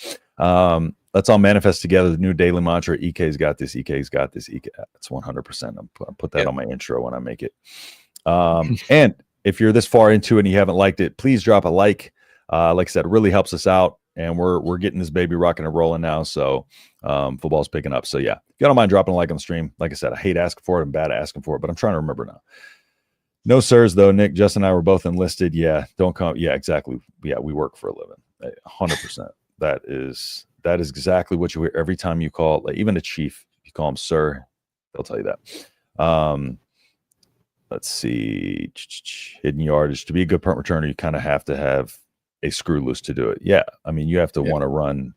Let's all manifest together the new daily mantra. EK's got this. EK's got this. EK. That's 100%. I'll put that on my intro when I make it. And if you're this far into it and you haven't liked it, please drop a like. Like I said, it really helps us out, and we're getting this baby rocking and rolling now. So football's picking up. So yeah, if you don't mind dropping a like on the stream, like I said, I hate asking for it. I'm bad at asking for it, but I'm trying to remember now. No sirs, though. Nick, Justin, and I were both enlisted. Yeah, don't come. Yeah, exactly. Yeah, we work for a living. 100%. That is exactly what you hear every time you call. Like, even a chief, you call him sir, they'll tell you that. Let's see. Hidden yardage. To be a good punt returner, you kind of have to have a screw loose to do it. Yeah, I mean, you have to want to run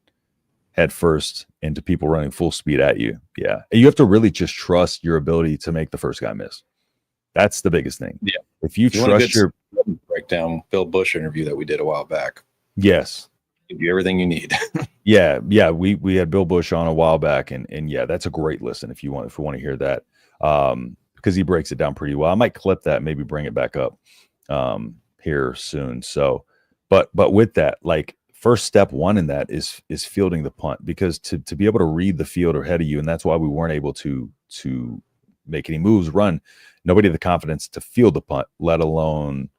head first into people running full speed at you. Yeah, and you have to really just trust your ability to make the first guy miss. That's the biggest thing. Yeah. If you trust your breakdown Bill Bush interview that we did a while back. Yes. Give you everything you need. Yeah. We had Bill Bush on a while back, and yeah, that's a great listen if you want to hear that. because he breaks it down pretty well. I might clip that, maybe bring it back up here soon. So, but with that, like, first step one in that is fielding the punt, because to be able to read the field ahead of you, and that's why we weren't able to make any moves, run. Nobody had the confidence to field the punt, let alone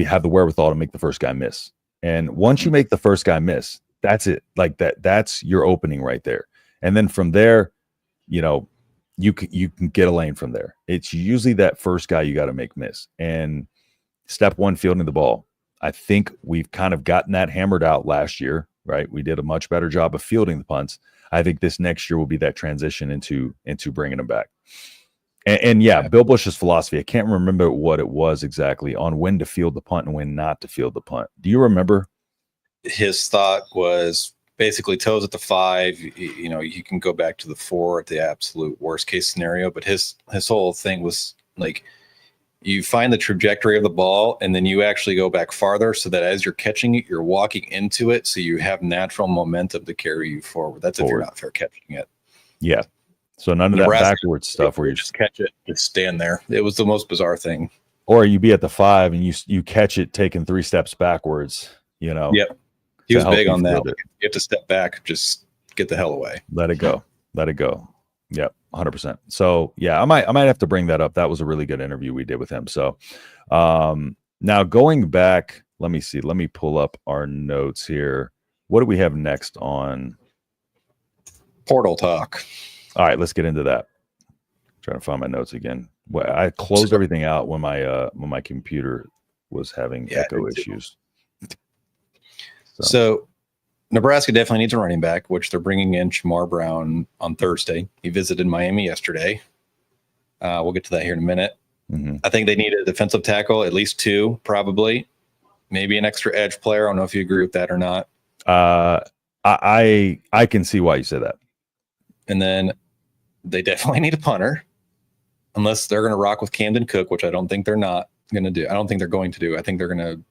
have the wherewithal to make the first guy miss. And once you make the first guy miss, that's it. Like that's your opening right there. And then from there, you know, you can get a lane from there. It's usually that first guy you got to make miss. And step one, fielding the ball. I think we've kind of gotten that hammered out last year, right? We did a much better job of fielding the punts. I think this next year will be that transition into bringing them back. And yeah, Bill Bush's philosophy, I can't remember what it was exactly on when to field the punt and when not to field the punt. Do you remember? His thought was basically toes at the 5. You know, you can go back to the 4 at the absolute worst case scenario. But his whole thing was like, you find the trajectory of the ball and then you actually go back farther so that as you're catching it, you're walking into it. So you have natural momentum to carry you forward. That's if you're not fair catching it. Yeah. So none of Nebraska, that backwards stuff where you just catch it, just stand there. It was the most bizarre thing. Or you be at the 5 and you catch it taking 3 steps backwards, you know. Yep. He was big on that. Like, you have to step back, just get the hell away. Let it go. Let it go. Yep, 100%. So yeah, I might have to bring that up. That was a really good interview we did with him. So now going back, let me see. Let me pull up our notes here. What do we have next on portal talk? All right, let's get into that. Trying to find my notes again. Well, I closed everything out when my computer was having echo issues. So Nebraska definitely needs a running back, which they're bringing in Shamar Brown on Thursday. He visited Miami yesterday. We'll get to that here in a minute. Mm-hmm. I think they need a defensive tackle, at least 2, probably. Maybe an extra edge player. I don't know if you agree with that or not. I can see why you said that. And then they definitely need a punter, unless they're going to rock with Camden Cook, which I don't think they're not going to do. I don't think they're going to do. I think they're going to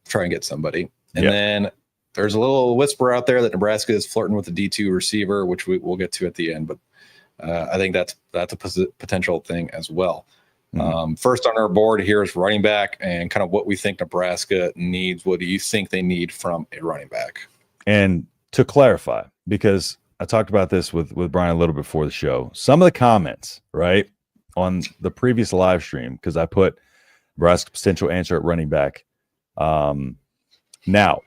try and get somebody. And then there's a little whisper out there that Nebraska is flirting with a D2 receiver, which we'll get to at the end. But I think that's a potential thing as well. Mm-hmm. First on our board here is running back and kind of what we think Nebraska needs. What do you think they need from a running back? And to clarify, because I talked about this with Brian a little before the show, some of the comments, right, on the previous live stream, because I put Nebraska's potential answer at running back. Now,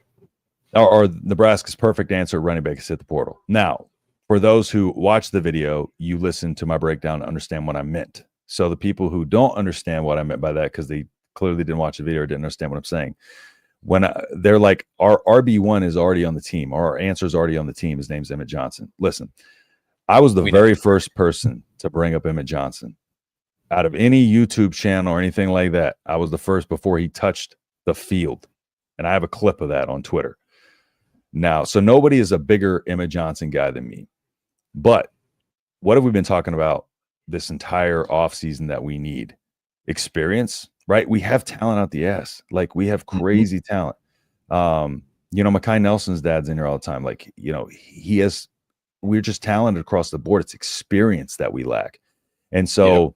or Nebraska's perfect answer at running back is hit the portal. Now, for those who watch the video, you listen to my breakdown to understand what I meant. So the people who don't understand what I meant by that, because they clearly didn't watch the video or didn't understand what I'm saying, when they're like, our RB1 is already on the team, or our answer is already on the team, his name's Emmett Johnson. Listen, I was the very first person to bring up Emmett Johnson. Out of any YouTube channel or anything like that, I was the first before he touched the field. And I have a clip of that on Twitter. Now, so nobody is a bigger Emmett Johnson guy than me. But what have we been talking about this entire offseason that we need? Experience, right? We have talent out the ass. Like, we have crazy talent. You know, Mekhi Nelson's dad's in here all the time. Like, you know, we're just talented across the board. It's experience that we lack. And so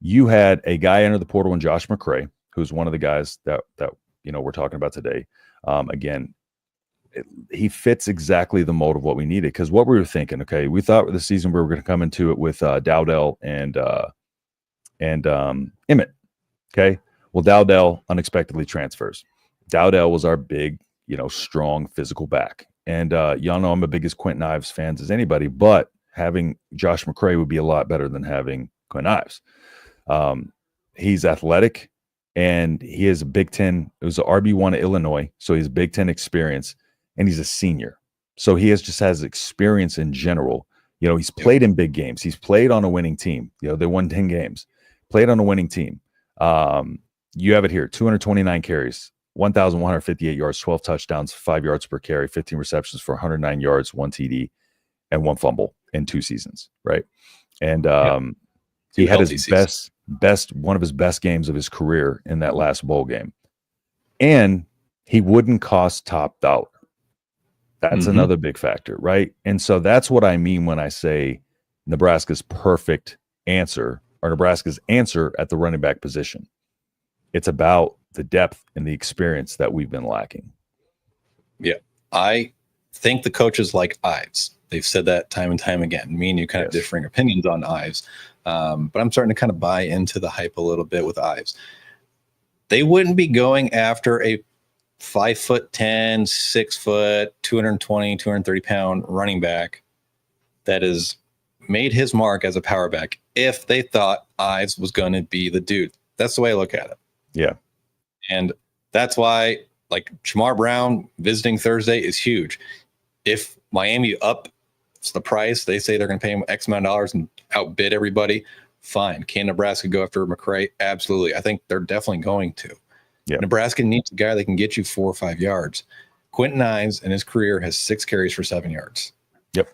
you had a guy enter the portal in Josh McCray, who's one of the guys that you know we're talking about today. Again, he fits exactly the mold of what we needed, because what we were thinking, okay, we thought this season we were going to come into it with Dowdell and Emmett. Okay, well, Dowdell unexpectedly transfers. Dowdell was our big, you know, strong physical back, and y'all know I'm the biggest Quentin Ives fans as anybody, but having Josh McCray would be a lot better than having Quentin Ives. He's athletic. And he is a Big Ten. It was an RB1 at Illinois, so he's Big Ten experience, and he's a senior, so he has experience in general. You know, he's played in big games. He's played on a winning team. You know, they won 10 games. Played on a winning team. You have it here: 229 carries, 1,158 yards, 12 touchdowns, 5 yards per carry, 15 receptions for 109 yards, 1 TD, and 1 fumble in 2 seasons. Right, and he had his one of his best games of his career in that last bowl game. And he wouldn't cost top dollar. That's another big factor, right? And so that's what I mean when I say Nebraska's perfect answer are Nebraska's answer at the running back position. It's about the depth and the experience that we've been lacking. Yeah. I think the coaches like Ives. They've said that time and time again. Me and you kind of differing opinions on Ives. But I'm starting to kind of buy into the hype a little bit with Ives. They wouldn't be going after a 5'10", 6 foot, 220, 230 pound running back that has made his mark as a power back if they thought Ives was going to be the dude. That's the way I look at it. Yeah. And that's why, like, Shamar Brown visiting Thursday is huge. If Miami ups the price, they say they're going to pay him X amount of dollars and outbid everybody, fine. Can Nebraska go after McCray? Absolutely. I think they're definitely going to. Yep. Nebraska needs a guy that can get you 4 or 5 yards. Quentin Ives in his career has 6 carries for 7 yards. Yep.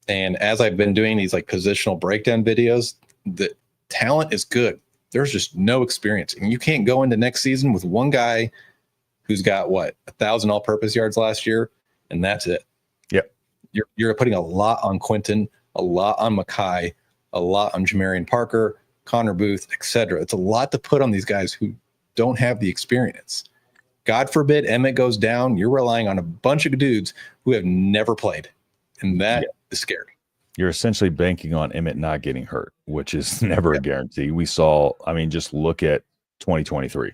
And as I've been doing these like positional breakdown videos, the talent is good. There's just no experience. And you can't go into next season with one guy who's got 1,000 all-purpose yards last year, and that's it. Yep. You're putting a lot on Quentin, a lot on Mackay, a lot on Jamarian Parker, Connor Booth, etc. It's a lot to put on these guys who don't have the experience. God forbid Emmett goes down, you're relying on a bunch of dudes who have never played, and that is scary. You're essentially banking on Emmett not getting hurt, which is never a guarantee. We saw, I mean, just look at 2023.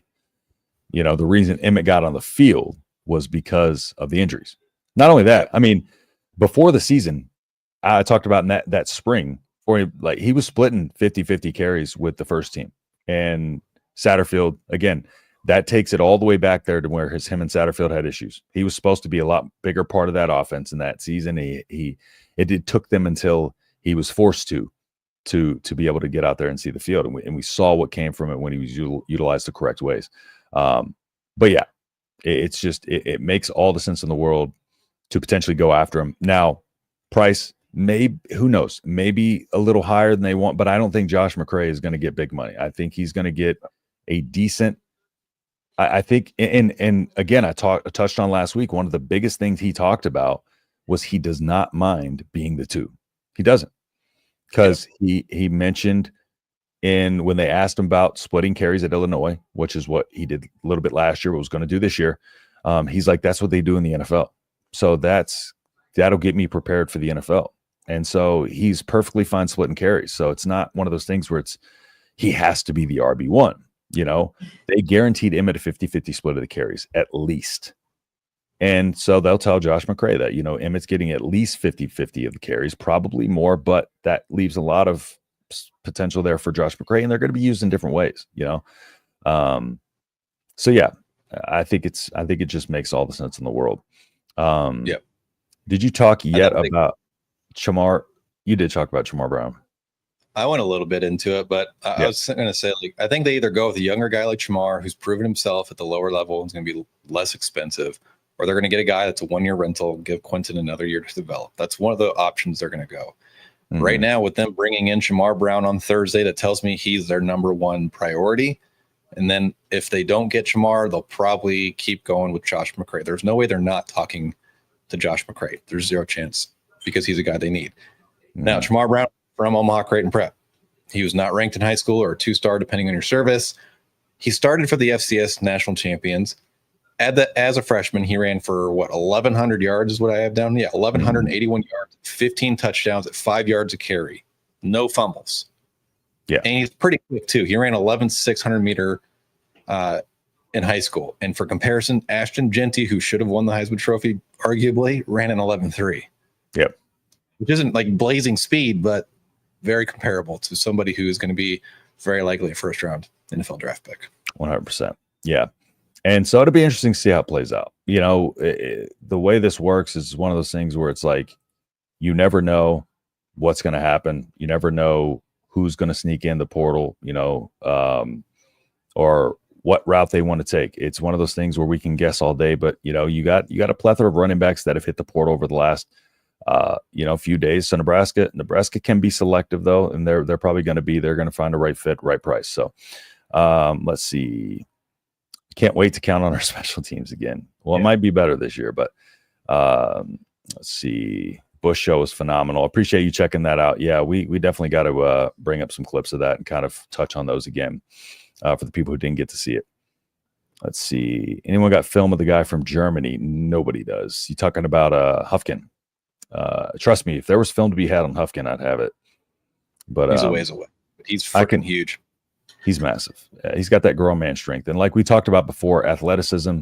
You know, the reason Emmett got on the field was because of the injuries. Not only that, I mean, before the season, I talked about in that spring, like he was splitting 50-50 carries with the first team. And Satterfield, again, that takes it all the way back there to where him and Satterfield had issues. He was supposed to be a lot bigger part of that offense in that season. It took them until he was forced to be able to get out there and see the field. And we saw what came from it when he was utilized the correct ways. But yeah, it's just, it makes all the sense in the world to potentially go after him. Now, price, who knows, maybe a little higher than they want, but I don't think Josh McCray is going to get big money. I think he's going to get a decent, I think, and again, I touched on last week, one of the biggest things he talked about was he does not mind being the 2. He doesn't, because he mentioned when they asked him about splitting carries at Illinois, which is what he did a little bit last year, what was going to do this year. He's like, that's what they do in the NFL. So that'll get me prepared for the NFL. And so he's perfectly fine splitting carries. So it's not one of those things where he has to be the RB1. You know, they guaranteed Emmett a 50-50 split of the carries at least. And so they'll tell Josh McCray that, you know, Emmett's getting at least 50-50 of the carries, probably more, but that leaves a lot of potential there for Josh McCray, and they're going to be used in different ways, you know? So yeah, I think it just makes all the sense in the world. Did you talk yet about Shamar? You did talk about Shamar Brown. I went a little bit into it, but I was going to say, like, I think they either go with a younger guy like Shamar, who's proven himself at the lower level and is going to be less expensive, or they're going to get a guy that's a 1-year rental, give Quentin another year to develop. That's one of the options they're going to go. Mm-hmm. Right now, with them bringing in Shamar Brown on Thursday, that tells me he's their number 1 priority. And then if they don't get Shamar, they'll probably keep going with Josh McCray. There's no way they're not talking to Josh McCray. There's zero chance, because he's a guy they need. Mm-hmm. Now, Shamar Brown from Omaha Creighton Prep. He was not ranked in high school, or a 2-star, depending on your service. He started for the FCS national champions. As a freshman, he ran for 1,100 yards is what I have down. Yeah, 1,181 yards, 15 touchdowns at 5 yards a carry, no fumbles. Yeah, and he's pretty quick too. He ran 11,600 meter in high school. And for comparison, Ashton Genty, who should have won the Heisman Trophy, arguably ran an 11.3. Yep, which isn't like blazing speed, but very comparable to somebody who is going to be very likely a first-round NFL draft pick. 100%. Yeah. And so it'll be interesting to see how it plays out. You know, the way this works is one of those things where it's like, you never know what's going to happen. You never know who's going to sneak in the portal, you know, or what route they want to take. It's one of those things where we can guess all day, but you know, you got a plethora of running backs that have hit the portal over the last, few days. So Nebraska can be selective though. And they're probably going to find the right fit, right price. So let's see. Can't wait to count on our special teams again. Well, it might be better this year, but let's see. Bush show was phenomenal. Appreciate you checking that out. Yeah, we definitely got to bring up some clips of that and kind of touch on those again for the people who didn't get to see it. Let's see. Anyone got film of the guy from Germany? Nobody does. You talking about Hufkin? Trust me, if there was film to be had on Hufkin, I'd have it. But he's a ways away. He's freaking huge. He's massive. He's got that grown man strength, and like we talked about before, athleticism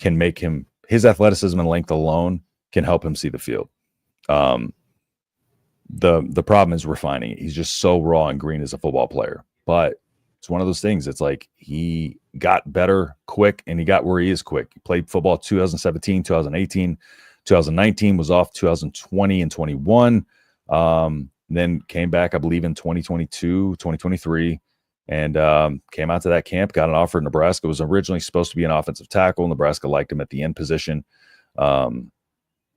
can make him. His athleticism and length alone can help him see the field. The problem is refining it. He's just so raw and green as a football player, but it's one of those things. It's like he got better quick, and he got where he is quick. He played football 2017, 2018, 2019 was off 2020 and 21. Then came back, I believe, in 2022, 2023, and came out to that camp, got an offer in Nebraska. Was originally supposed to be an offensive tackle. Nebraska liked him at the end position, and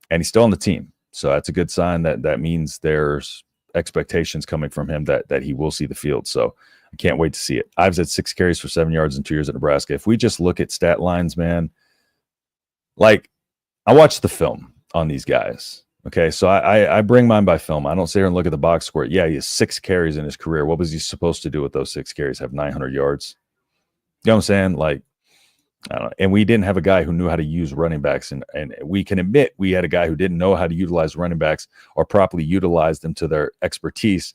he's still on the team. So that's a good sign that means there's expectations coming from him that he will see the field. So I can't wait to see it. Ives had 6 carries for 7 yards in 2 years at Nebraska. If we just look at stat lines, man, like I watched the film on these guys. Okay, so I bring mine by film. I don't sit here and look at the box score. Yeah, he has 6 carries in his career. What was he supposed to do with those 6 carries? Have 900 yards? You know what I'm saying? Like, I don't know. And we didn't have a guy who knew how to use running backs. And we can admit we had a guy who didn't know how to utilize running backs or properly utilize them to their expertise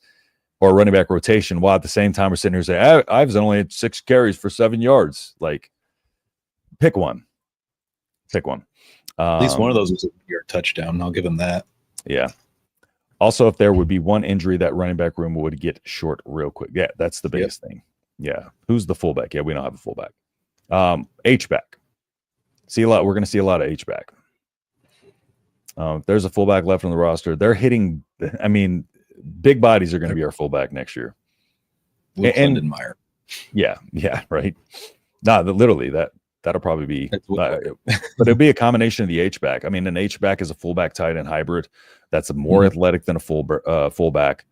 or running back rotation, while at the same time we're sitting here saying, Ives only had 6 carries for 7 yards. Like, pick one. Pick one. At least one of those was a your touchdown. I'll give him that. Yeah. Also, if there would be one injury, that running back room would get short real quick. Yeah, that's the biggest thing. Yeah. Who's the fullback? Yeah, we don't have a fullback. H-back. See a lot. We're going to see a lot of H-back. If there's a fullback left on the roster, they're hitting. I mean, big bodies are going to be our fullback next year. Luke Lindenmeyer. Yeah, right. Literally that'll probably be, but it'll be a combination of the H-back. I mean, an H-back is a fullback tight end hybrid. That's more athletic than a fullback.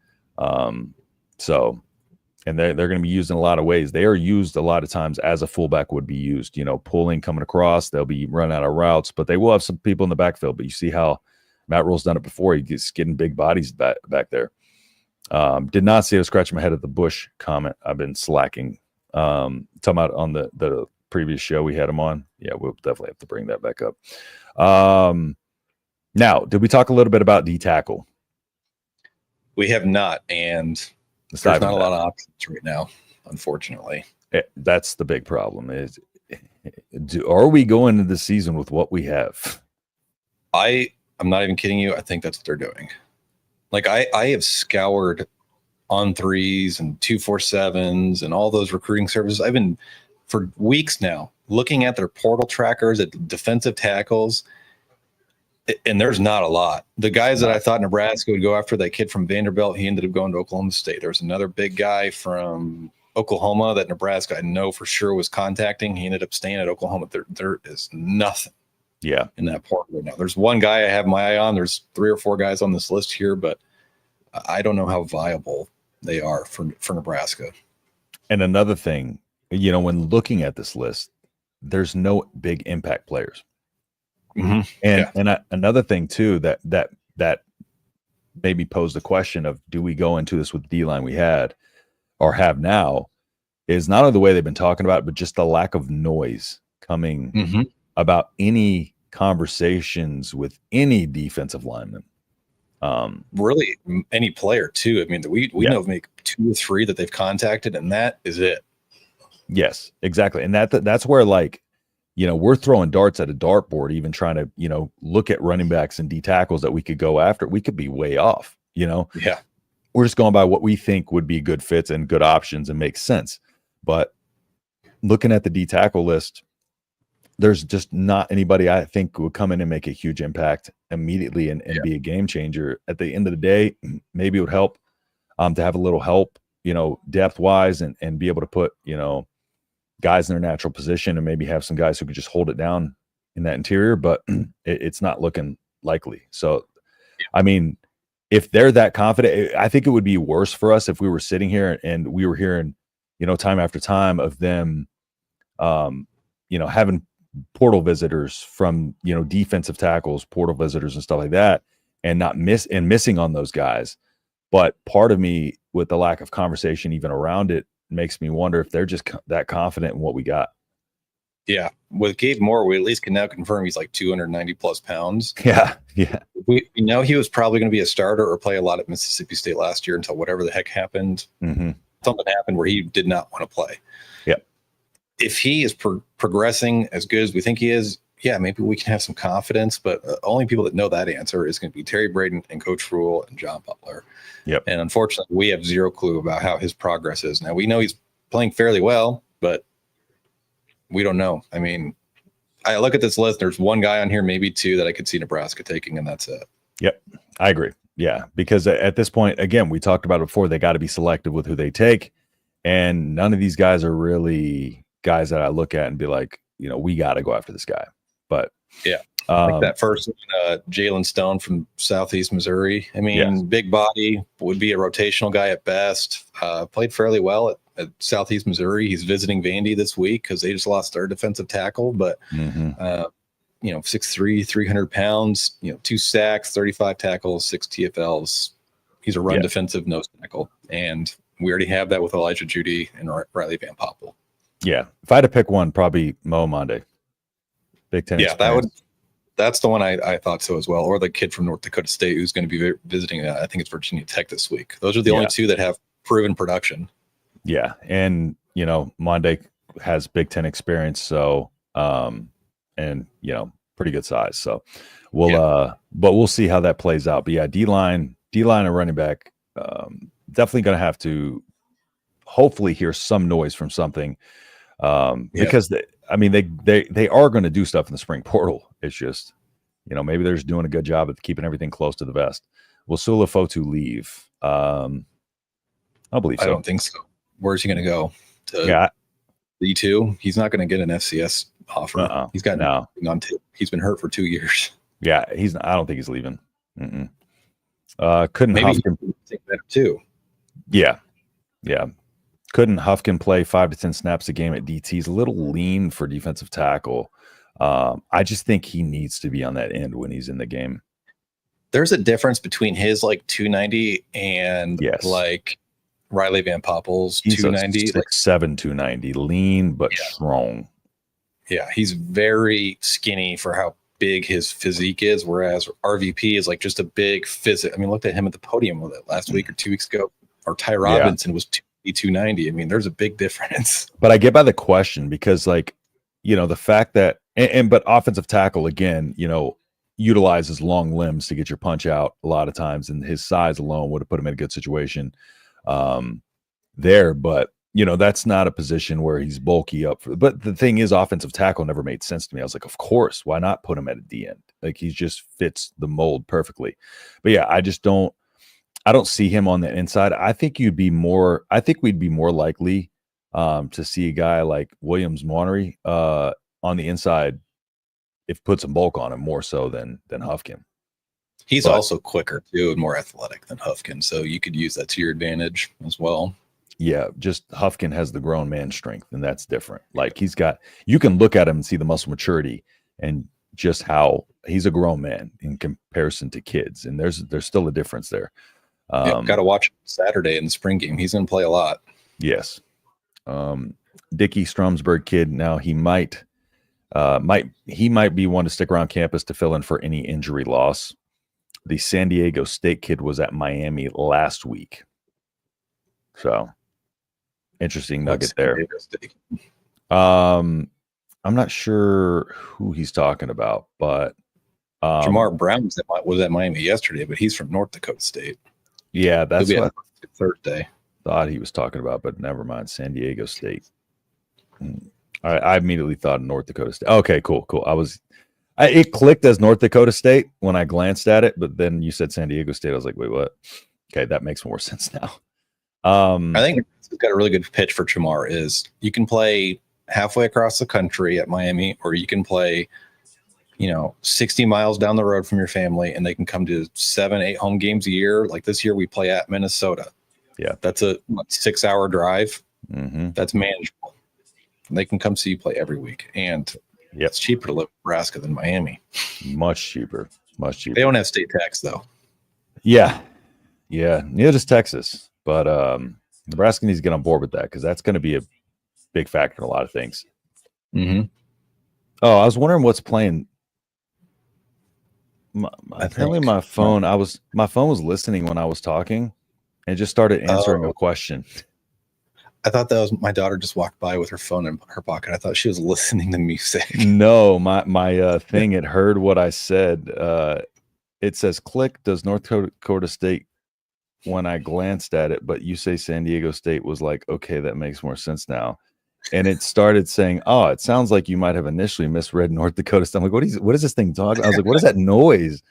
So, and they're going to be used in a lot of ways. They are used a lot of times as a fullback would be used, pulling, coming across. They'll be running out of routes, but they will have some people in the backfield. But you see how Matt Rhule's done it before. He's getting big bodies back there. Did not see it. Scratching my head at the Bush comment. I've been slacking. Talking about on the previous show we had him on. Yeah, we'll definitely have to bring that back up. Now, did we talk a little bit about D tackle? We have not, and there's not a lot of options right now, unfortunately. That's the big problem. Are we going into the season with what we have? I'm not even kidding you. I think that's what they're doing. Like I have scoured On3s and 247s and all those recruiting services. I've been for weeks now looking at their portal trackers at defensive tackles, and there's not a lot. The guys that I thought Nebraska would go after, that kid from Vanderbilt, he ended up going to Oklahoma State. There was another big guy from Oklahoma that Nebraska I know for sure was contacting. He ended up staying at Oklahoma. There is nothing. Yeah, in that portal right now. There's one guy I have my eye on. There's 3 or 4 guys on this list here, but I don't know how viable they are for Nebraska. And another thing, when looking at this list, there's no big impact players. And another thing too that maybe posed the question of, do we go into this with the D-line we had or have now, is not only the way they've been talking about it, but just the lack of noise coming about any conversations with any defensive lineman. Really any player too. I mean, we know of maybe 2 or 3 that they've contacted, and that is it. Yes, exactly. And that's where, like, we're throwing darts at a dartboard, even trying to, look at running backs and D tackles that we could go after. We could be way off, Yeah. We're just going by what we think would be good fits and good options and make sense. But looking at the D tackle list, there's just not anybody I think would come in and make a huge impact immediately and be a game changer. At the end of the day, maybe it would help to have a little help, depth wise and be able to put, guys in their natural position and maybe have some guys who could just hold it down in that interior, but it's not looking likely. So, I mean, if they're that confident, I think it would be worse for us if we were sitting here and we were hearing, time after time of them, having portal visitors from, defensive tackles, portal visitors and stuff like that. and missing on those guys. But part of me, with the lack of conversation even around it, makes me wonder if they're just that confident in what we got. Yeah. With Gabe Moore, we at least can now confirm he's like 290 plus pounds. Yeah. We know he was probably going to be a starter or play a lot at Mississippi State last year until whatever the heck happened. Mm-hmm. Something happened where he did not want to play. Yep. If he is progressing as good as we think he is, yeah, maybe we can have some confidence. But only people that know that answer is going to be Terry Braden and Coach Rhule and John Butler. Yep. And unfortunately, we have zero clue about how his progress is. Now, we know he's playing fairly well, but we don't know. I mean, I look at this list. There's one guy on here, maybe two, that I could see Nebraska taking, and that's it. Yep. I agree. Yeah. Because at this point, again, we talked about it before, they got to be selective with who they take. And none of these guys are really guys that I look at and be like, we got to go after this guy. But yeah, like that first Jalen Stone from Southeast Missouri. I mean, yes. Big body, would be a rotational guy at best. Played fairly well at Southeast Missouri. He's visiting Vandy this week because they just lost their defensive tackle. But 6'3", 300 pounds. 2 sacks, 35 tackles, 6 TFLs. He's a run defensive nose tackle, and we already have that with Elijah Judy and Riley Van Poppel. Yeah, if I had to pick one, probably Mo Monday. Big Ten. Yeah, that's the one I thought so as well. Or the kid from North Dakota State who's going to be visiting, I think it's Virginia Tech this week. Those are the only two that have proven production. Yeah, and Monday has Big Ten experience, so and pretty good size. So but we'll see how that plays out. But yeah, D line and running back, definitely going to have to hopefully hear some noise from something. Because they are going to do stuff in the spring portal. It's just, maybe they're just doing a good job of keeping everything close to the vest. Will Sula Fotu leave? I believe so. I don't think so. Where's he going to go? To D2? He's not going to get an FCS offer. He's got nothing on tape. He's been hurt for 2 years. Yeah, I don't think he's leaving. Couldn't maybe Huffkin take that too. Yeah. Couldn't Huffkin play 5 to 10 snaps a game at DT? He's a little lean for defensive tackle. I just think he needs to be on that end when he's in the game. There's a difference between his 290 and Riley Van Poppel's 290. 6'7", 290, lean but strong. Yeah, he's very skinny for how big his physique is, whereas RVP is just a big physique. I mean, looked at him at the podium with it last week or 2 weeks ago. Or Ty Robinson was 290. I mean, there's a big difference. But I get by the question because, the fact that but offensive tackle again, utilizes long limbs to get your punch out a lot of times, and his size alone would have put him in a good situation there. But that's not a position where he's bulky up for. But the thing is, offensive tackle never made sense to me. I was like, of course, why not put him at the end? He just fits the mold perfectly. But yeah, I don't see him on the inside. I think we'd be more likely to see a guy like Williams Monery on the inside if put some bulk on him more so than Huffkin. He's also quicker too and more athletic than Huffkin, so you could use that to your advantage as well. Yeah, just Huffkin has the grown man strength, and that's different. You can look at him and see the muscle maturity and just how he's a grown man in comparison to kids, and there's still a difference there. Got to watch Saturday in the spring game. He's going to play a lot. Yes. Dickie Stromsburg kid. Now he might be one to stick around campus to fill in for any injury loss. The San Diego State kid was at Miami last week. So interesting nugget there. I'm not sure who he's talking about, but Jamar Brown was at Miami yesterday, but he's from North Dakota State. Yeah, that's what Thursday thought he was talking about, but never mind. San Diego State. All right, I immediately thought of North Dakota State. Okay, cool. It clicked as North Dakota State when I glanced at it, but then you said San Diego State. I was like, wait, what? Okay, that makes more sense now. I think it's got a really good pitch for Jamar is you can play halfway across the country at Miami, or you can play 60 miles down the road from your family, and they can come to 7-8 home games a year. Like this year we play at Minnesota. Yeah. That's a 6-hour drive. Mm-hmm. That's manageable. And they can come see you play every week. And it's cheaper to live in Nebraska than Miami. Much cheaper. They don't have state tax though. Yeah. Neither does Texas, but Nebraska needs to get on board with that because that's going to be a big factor in a lot of things. Mm-hmm. Oh, I was wondering what's playing. Apparently, my phone was listening when I was talking, and just started answering a question. I thought that was my daughter just walked by with her phone in her pocket. I thought she was listening to music. No, my thing had heard what I said. It says, "Click. Does North Dakota State?" When I glanced at it, but you say San Diego State was like, okay, that makes more sense now. And it started saying, oh, it sounds like you might have initially misread North Dakota State. I'm like, what is this thing talking? I was like, what is that noise?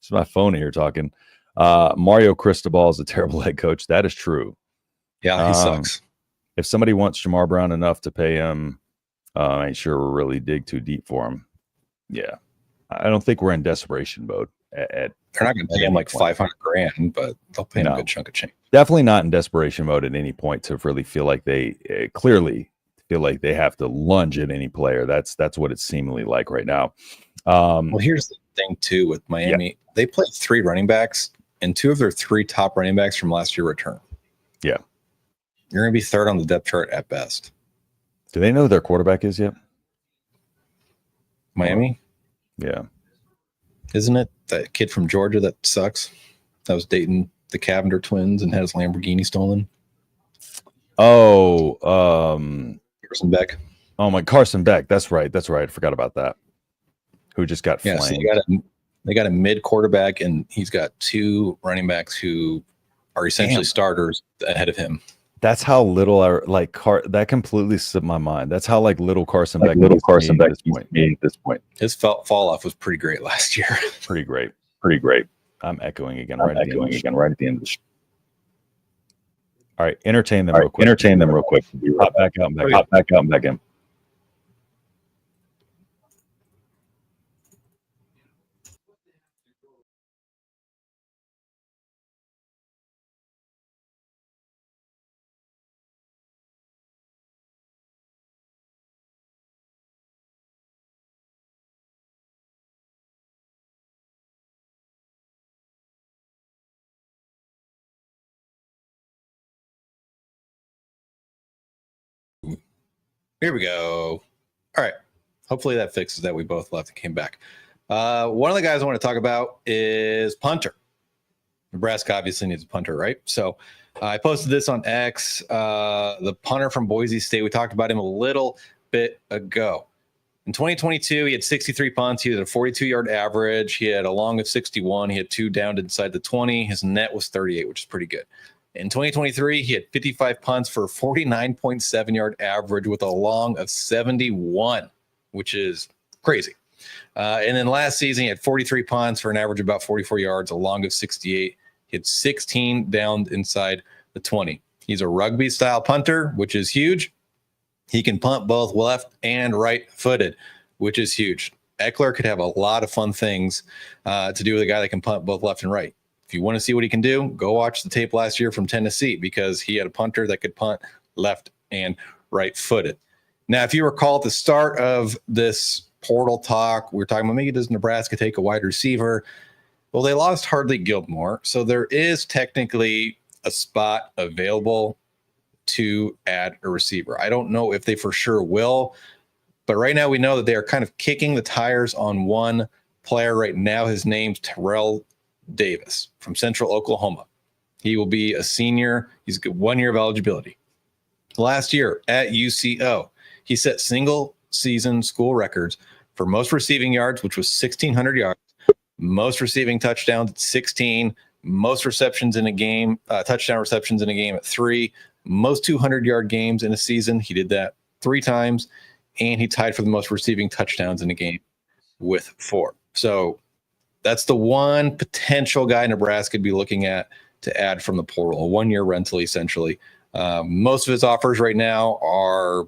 It's my phone here talking. Mario Cristobal is a terrible head coach. That is true. Yeah, he sucks. If somebody wants Jamar Brown enough to pay him, I ain't sure we'll really dig too deep for him. Yeah. I don't think we're in desperation mode. They're not going to pay him like $500,000, but they'll pay him a good chunk of change. Definitely not in desperation mode at any point to really feel like they clearly feel like they have to lunge at any player. That's what it's seemingly like right now. Well, here's the thing too with Miami. Yeah. They played 3 running backs, and 2 of their 3 top running backs from last year return. Yeah. You're going to be 3rd on the depth chart at best. Do they know who their quarterback is yet? Miami? Yeah. Isn't it that kid from Georgia that sucks? That was dating the Cavender twins and had his Lamborghini stolen. Oh, Carson Beck. Oh my, Carson Beck. That's right. I forgot about that. Who just got flamed. So they got a mid quarterback, and he's got 2 running backs who are essentially starters ahead of him. That's how little I like that completely slipped my mind. That's how little Carson Beck at this point. His fall off was pretty great last year. Pretty great. I'm echoing again right at the end of the show. All right, entertain them real quick. Pop back out and back in. Here we go. All right. Hopefully that fixes that. We both left and came back. One of the guys I want to talk about is punter. Nebraska obviously needs a punter, right? So I posted this on X. The punter from Boise State. We talked about him a little bit ago. In 2022, he had 63 punts. He had a 42-yard average. He had a long of 61. He had 2 down inside the 20. His net was 38, which is pretty good. In 2023, he had 55 punts for a 49.7-yard average with a long of 71, which is crazy. And then last season, he had 43 punts for an average of about 44 yards, a long of 68. He had 16 down inside the 20. He's a rugby-style punter, which is huge. He can punt both left and right-footed, which is huge. Eckler could have a lot of fun things to do with a guy that can punt both left and right. If you want to see what he can do, go watch the tape last year from Tennessee because he had a punter that could punt left and right-footed. Now, if you recall at the start of this portal talk, we were talking about maybe does Nebraska take a wide receiver? Well, they lost Hardley Gilmore, so there is technically a spot available to add a receiver. I don't know if they for sure will, but right now we know that they are kind of kicking the tires on one player right now. His name's Terrell Davis from Central Oklahoma. He will be a senior. He's got 1 year of eligibility. Last year at UCO, he set single season school records for most receiving yards, which was 1,600 yards, most receiving touchdowns at 16, most receptions in a game, touchdown receptions in a game at 3, most 200-yard games in a season. He did that 3 times, and he tied for the most receiving touchdowns in a game with 4. So that's the one potential guy Nebraska could be looking at to add from the portal, a 1 year rental essentially. Most of his offers right now are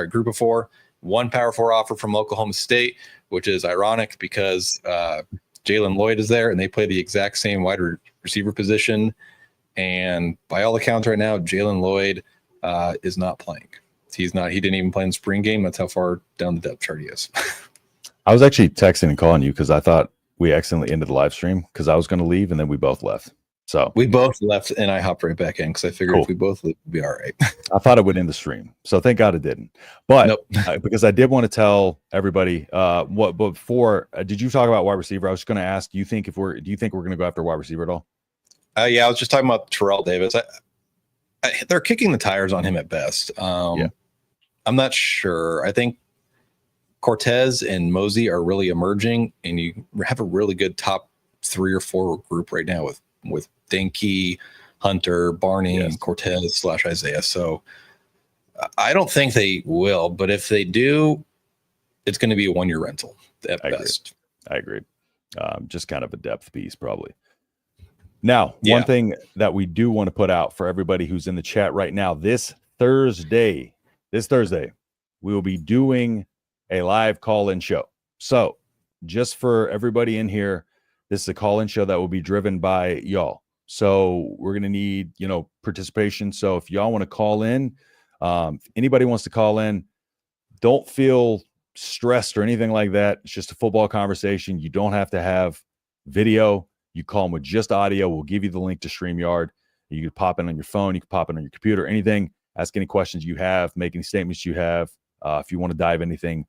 group of 4. 1 Power 4 offer from Oklahoma State, which is ironic because Jalen Lloyd is there and they play the exact same wide receiver position. And by all accounts right now, Jalen Lloyd is not playing. He didn't even play in the spring game. That's how far down the depth chart he is. I was actually texting and calling you because I thought we accidentally ended the live stream because I was going to leave and then we both left. So we both left and I hopped right back in because I figured cool. if we both leave, we'd be all right. I thought it would end the stream. So thank God it didn't. But nope. Because I did want to tell everybody what before did you talk about wide receiver? I was just going to ask, do you think we're going to go after wide receiver at all? Yeah, I was just talking about Terrell Davis. They're kicking the tires on him at best. I'm not sure. I think Cortez and Mosey are really emerging, and you have a really good top 3 or 4 group right now with Dinky, Hunter, Barney, and Cortez / Isaiah. So I don't think they will, but if they do, it's going to be a 1-year rental at best. I agree. Just kind of a depth piece, probably. Now, one thing that we do want to put out for everybody who's in the chat right now, this Thursday, we will be doing a live call-in show. So just for everybody in here, this is a call-in show that will be driven by y'all. So we're going to need, participation. So if y'all want to call in, if anybody wants to call in, don't feel stressed or anything like that. It's just a football conversation. You don't have to have video. You call them with just audio. We'll give you the link to StreamYard. You can pop in on your phone. You can pop in on your computer, anything. Ask any questions you have, make any statements you have. If you want to dive anything,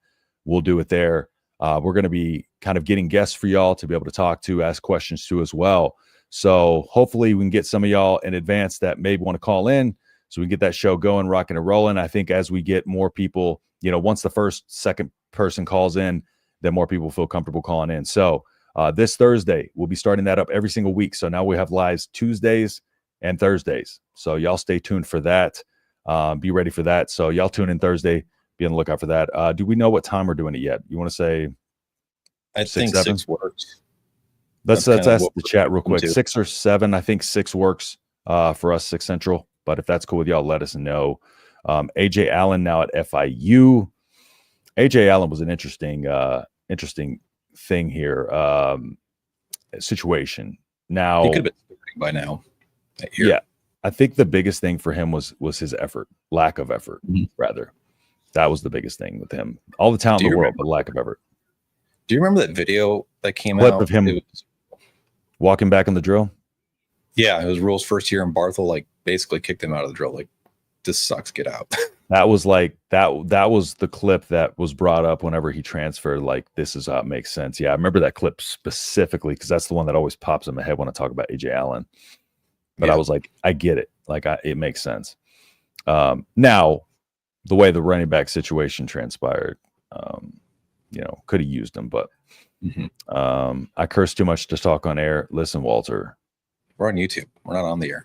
we'll do it there. We're going to be kind of getting guests for y'all to be able to talk to, ask questions to as well. So hopefully we can get some of y'all in advance that maybe want to call in so we can get that show going, rocking and rolling. I think as we get more people, once the second person calls in, then more people feel comfortable calling in. So this Thursday, we'll be starting that up every single week. So now we have lives Tuesdays and Thursdays. So y'all stay tuned for that. Be ready for that. So y'all tune in Thursday. Be on the lookout for that. Do we know what time we're doing it yet? You want to say? I think 6 works. Let's ask the chat real quick. 6 or 7. I think 6 works for us, 6 Central. But if that's cool with y'all, let us know. AJ Allen now at FIU. AJ Allen was an interesting thing here. Situation. Now he could have been by now. Yeah, I think the biggest thing for him was his effort, lack of effort, rather. That was the biggest thing with him. All the talent in the world, but lack of effort. Do you remember that video that came Clip out of him walking back in the drill? Yeah, it was Rhule's first year, and Barthel basically kicked him out of the drill. This sucks, get out. That was that was the clip that was brought up whenever he transferred. This is how it makes sense. Yeah, I remember that clip specifically because that's the one that always pops in my head when I talk about AJ Allen. But I was like, I get it. It makes sense. Now, the way the running back situation transpired, could have used him, but I curse too much to talk on air. Listen, Walter, we're on YouTube. We're not on the air.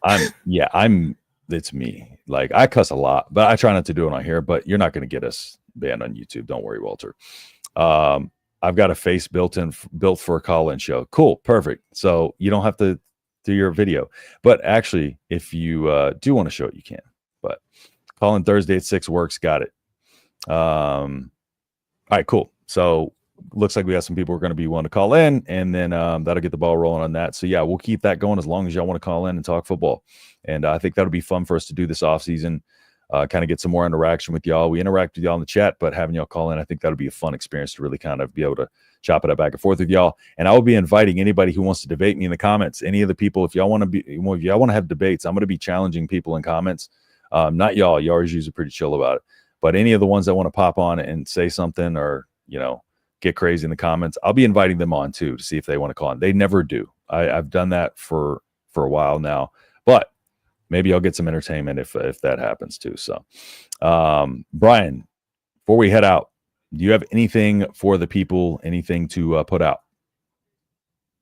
It's me. I cuss a lot, but I try not to do it on here, but you're not going to get us banned on YouTube. Don't worry, Walter. I've got a face built for a call-in show. Cool. Perfect. So you don't have to do your video, but actually if you do want to show it, you can, but call in Thursday at 6 works. Got it. All right, cool. So looks like we got some people who are going to be wanting to call in, and then that'll get the ball rolling on that. So yeah, we'll keep that going as long as y'all want to call in and talk football. And I think that'll be fun for us to do this off season, kind of get some more interaction with y'all. We interact with y'all in the chat, but having y'all call in, I think that'll be a fun experience to really kind of be able to chop it up back and forth with y'all. And I will be inviting anybody who wants to debate me in the comments. Any of the people, if y'all want to have debates, I'm going to be challenging people in comments. Not y'all. Y'all are usually pretty chill about it. But any of the ones that want to pop on and say something or, get crazy in the comments, I'll be inviting them on too to see if they want to call in. They never do. I've done that for a while now, but maybe I'll get some entertainment if that happens too. So, Brian, before we head out, do you have anything for the people, anything to put out?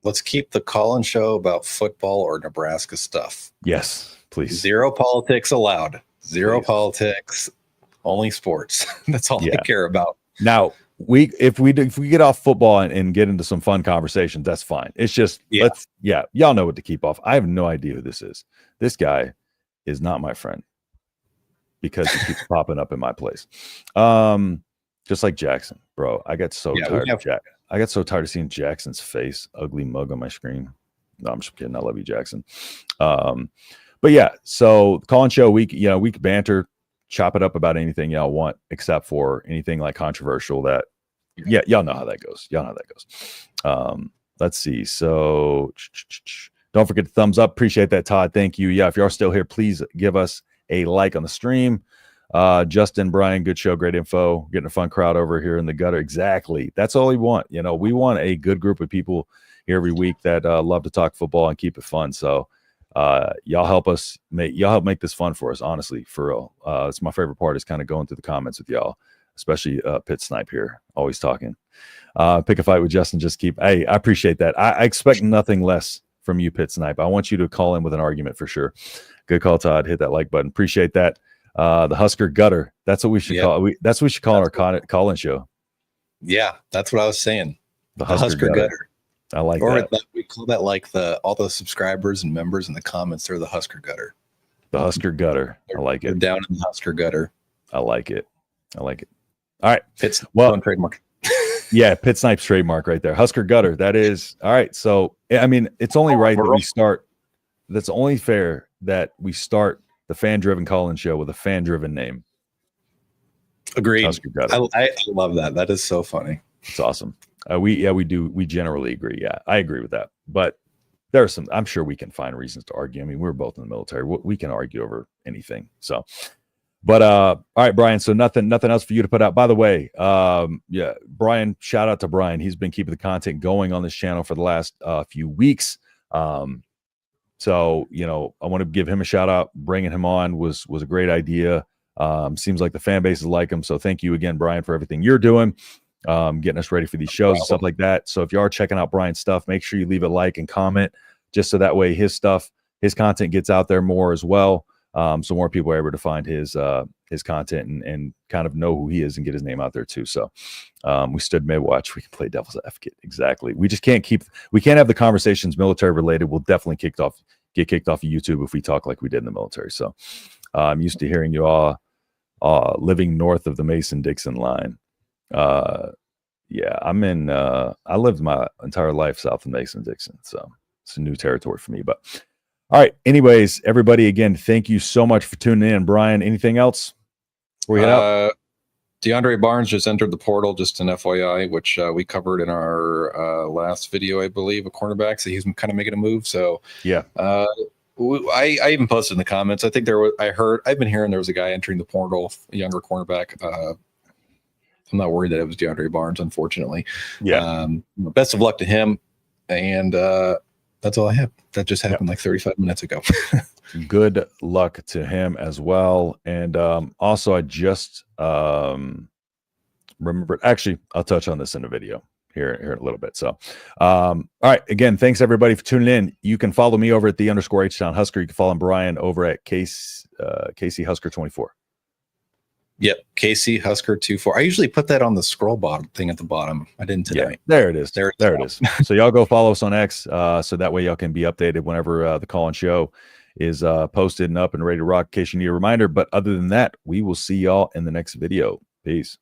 Let's keep the call-in show about football or Nebraska stuff. Yes, please. Zero politics allowed. Zero politics, only sports. That's all I care about. Now, if we get off football and get into some fun conversations, that's fine. It's just y'all know what to keep off. I have no idea who this is. This guy is not my friend because he keeps popping up in my place. Just like Jackson, bro. I got so tired of Jack. I got so tired of seeing Jackson's face, ugly mug on my screen. No, I'm just kidding. I love you, Jackson. But yeah, so call-in show week, we can banter, chop it up about anything y'all want, except for anything controversial that, y'all know how that goes. Y'all know how that goes. let's see. So don't forget to thumbs up. Appreciate that, Todd. Thank you. Yeah, if you are still here, please give us a like on the stream. Justin, Brian, good show, great info. Getting a fun crowd over here in the gutter. Exactly. That's all we want. You know, we want a good group of people here every week that love to talk football and keep it fun. So y'all help make this fun for us, honestly, for real. It's my favorite part is kind of going through the comments with y'all, especially Pit Snipe here, always talking. Pick a fight with Justin, just keep. Hey, I appreciate that. I expect nothing less from you, Pit Snipe. I want you to call in with an argument for sure. Good call, Todd. Hit that like button. Appreciate that. The Husker Gutter. That's what we should call it. That's what we should call our call-in show. Yeah, that's what I was saying. The Husker Gutter. I like that. We call that like all the subscribers and members in the comments. They're the Husker Gutter. The Husker Gutter. I like it. They're down in the Husker Gutter. I like it. All right. It's trademark. Yeah, Pit Snipe's trademark right there. Husker Gutter. That is all right. So I mean, it's only right that we start. That's only fair that we start the fan-driven call-in show with a fan-driven name. Agreed. I love that. That is so funny. It's awesome. We do. We generally agree. Yeah, I agree with that. But there are some. I'm sure we can find reasons to argue. I mean, we're both in the military. We can argue over anything. So, but all right, Brian. So nothing else for you to put out. By the way, yeah, Brian. Shout out to Brian. He's been keeping the content going on this channel for the last few weeks. So, you know, I want to give him a shout out. Bringing him on was a great idea. Seems like the fan base is like him. So thank you again, Brian, for everything you're doing, getting us ready for these shows and stuff like that. So if you are checking out Brian's stuff, make sure you leave a like and comment just so that way his content gets out there more as well. So more people are able to find his content and kind of know who he is and get his name out there too. So we stood mid-watch. We can play devil's advocate. Exactly. We just can't have the conversations military related. We'll definitely get kicked off of YouTube if we talk like we did in the military. So I'm used to hearing you all living north of the Mason-Dixon line. Yeah, I lived my entire life south of Mason-Dixon. So it's a new territory for me, but all right. Anyways, everybody, again, thank you so much for tuning in. Brian, anything else before we head out? DeAndre Barnes just entered the portal, just an FYI, which we covered in our last video, I believe, a cornerback. So he's kind of making a move. So yeah, I even posted in the comments. I think I've been hearing there was a guy entering the portal, a younger cornerback. I'm not worried that it was DeAndre Barnes, unfortunately. Yeah. Best of luck to him. And that's all I have. That just happened like 35 minutes ago. Good luck to him as well. And also, I just remembered. Actually, I'll touch on this in a video here in a little bit. So, all right. Again, thanks everybody for tuning in. You can follow me over at _H-Town Husker. You can follow Brian over at KC Husker 24. Yep, KC Husker 24. I usually put that on the scroll bottom thing at the bottom. I didn't today. Yeah, there it is. There it is. So y'all go follow us on X, so that way y'all can be updated whenever the call-in show is posted and up and ready to rock in case you need a reminder. But other than that, we will see y'all in the next video. Peace.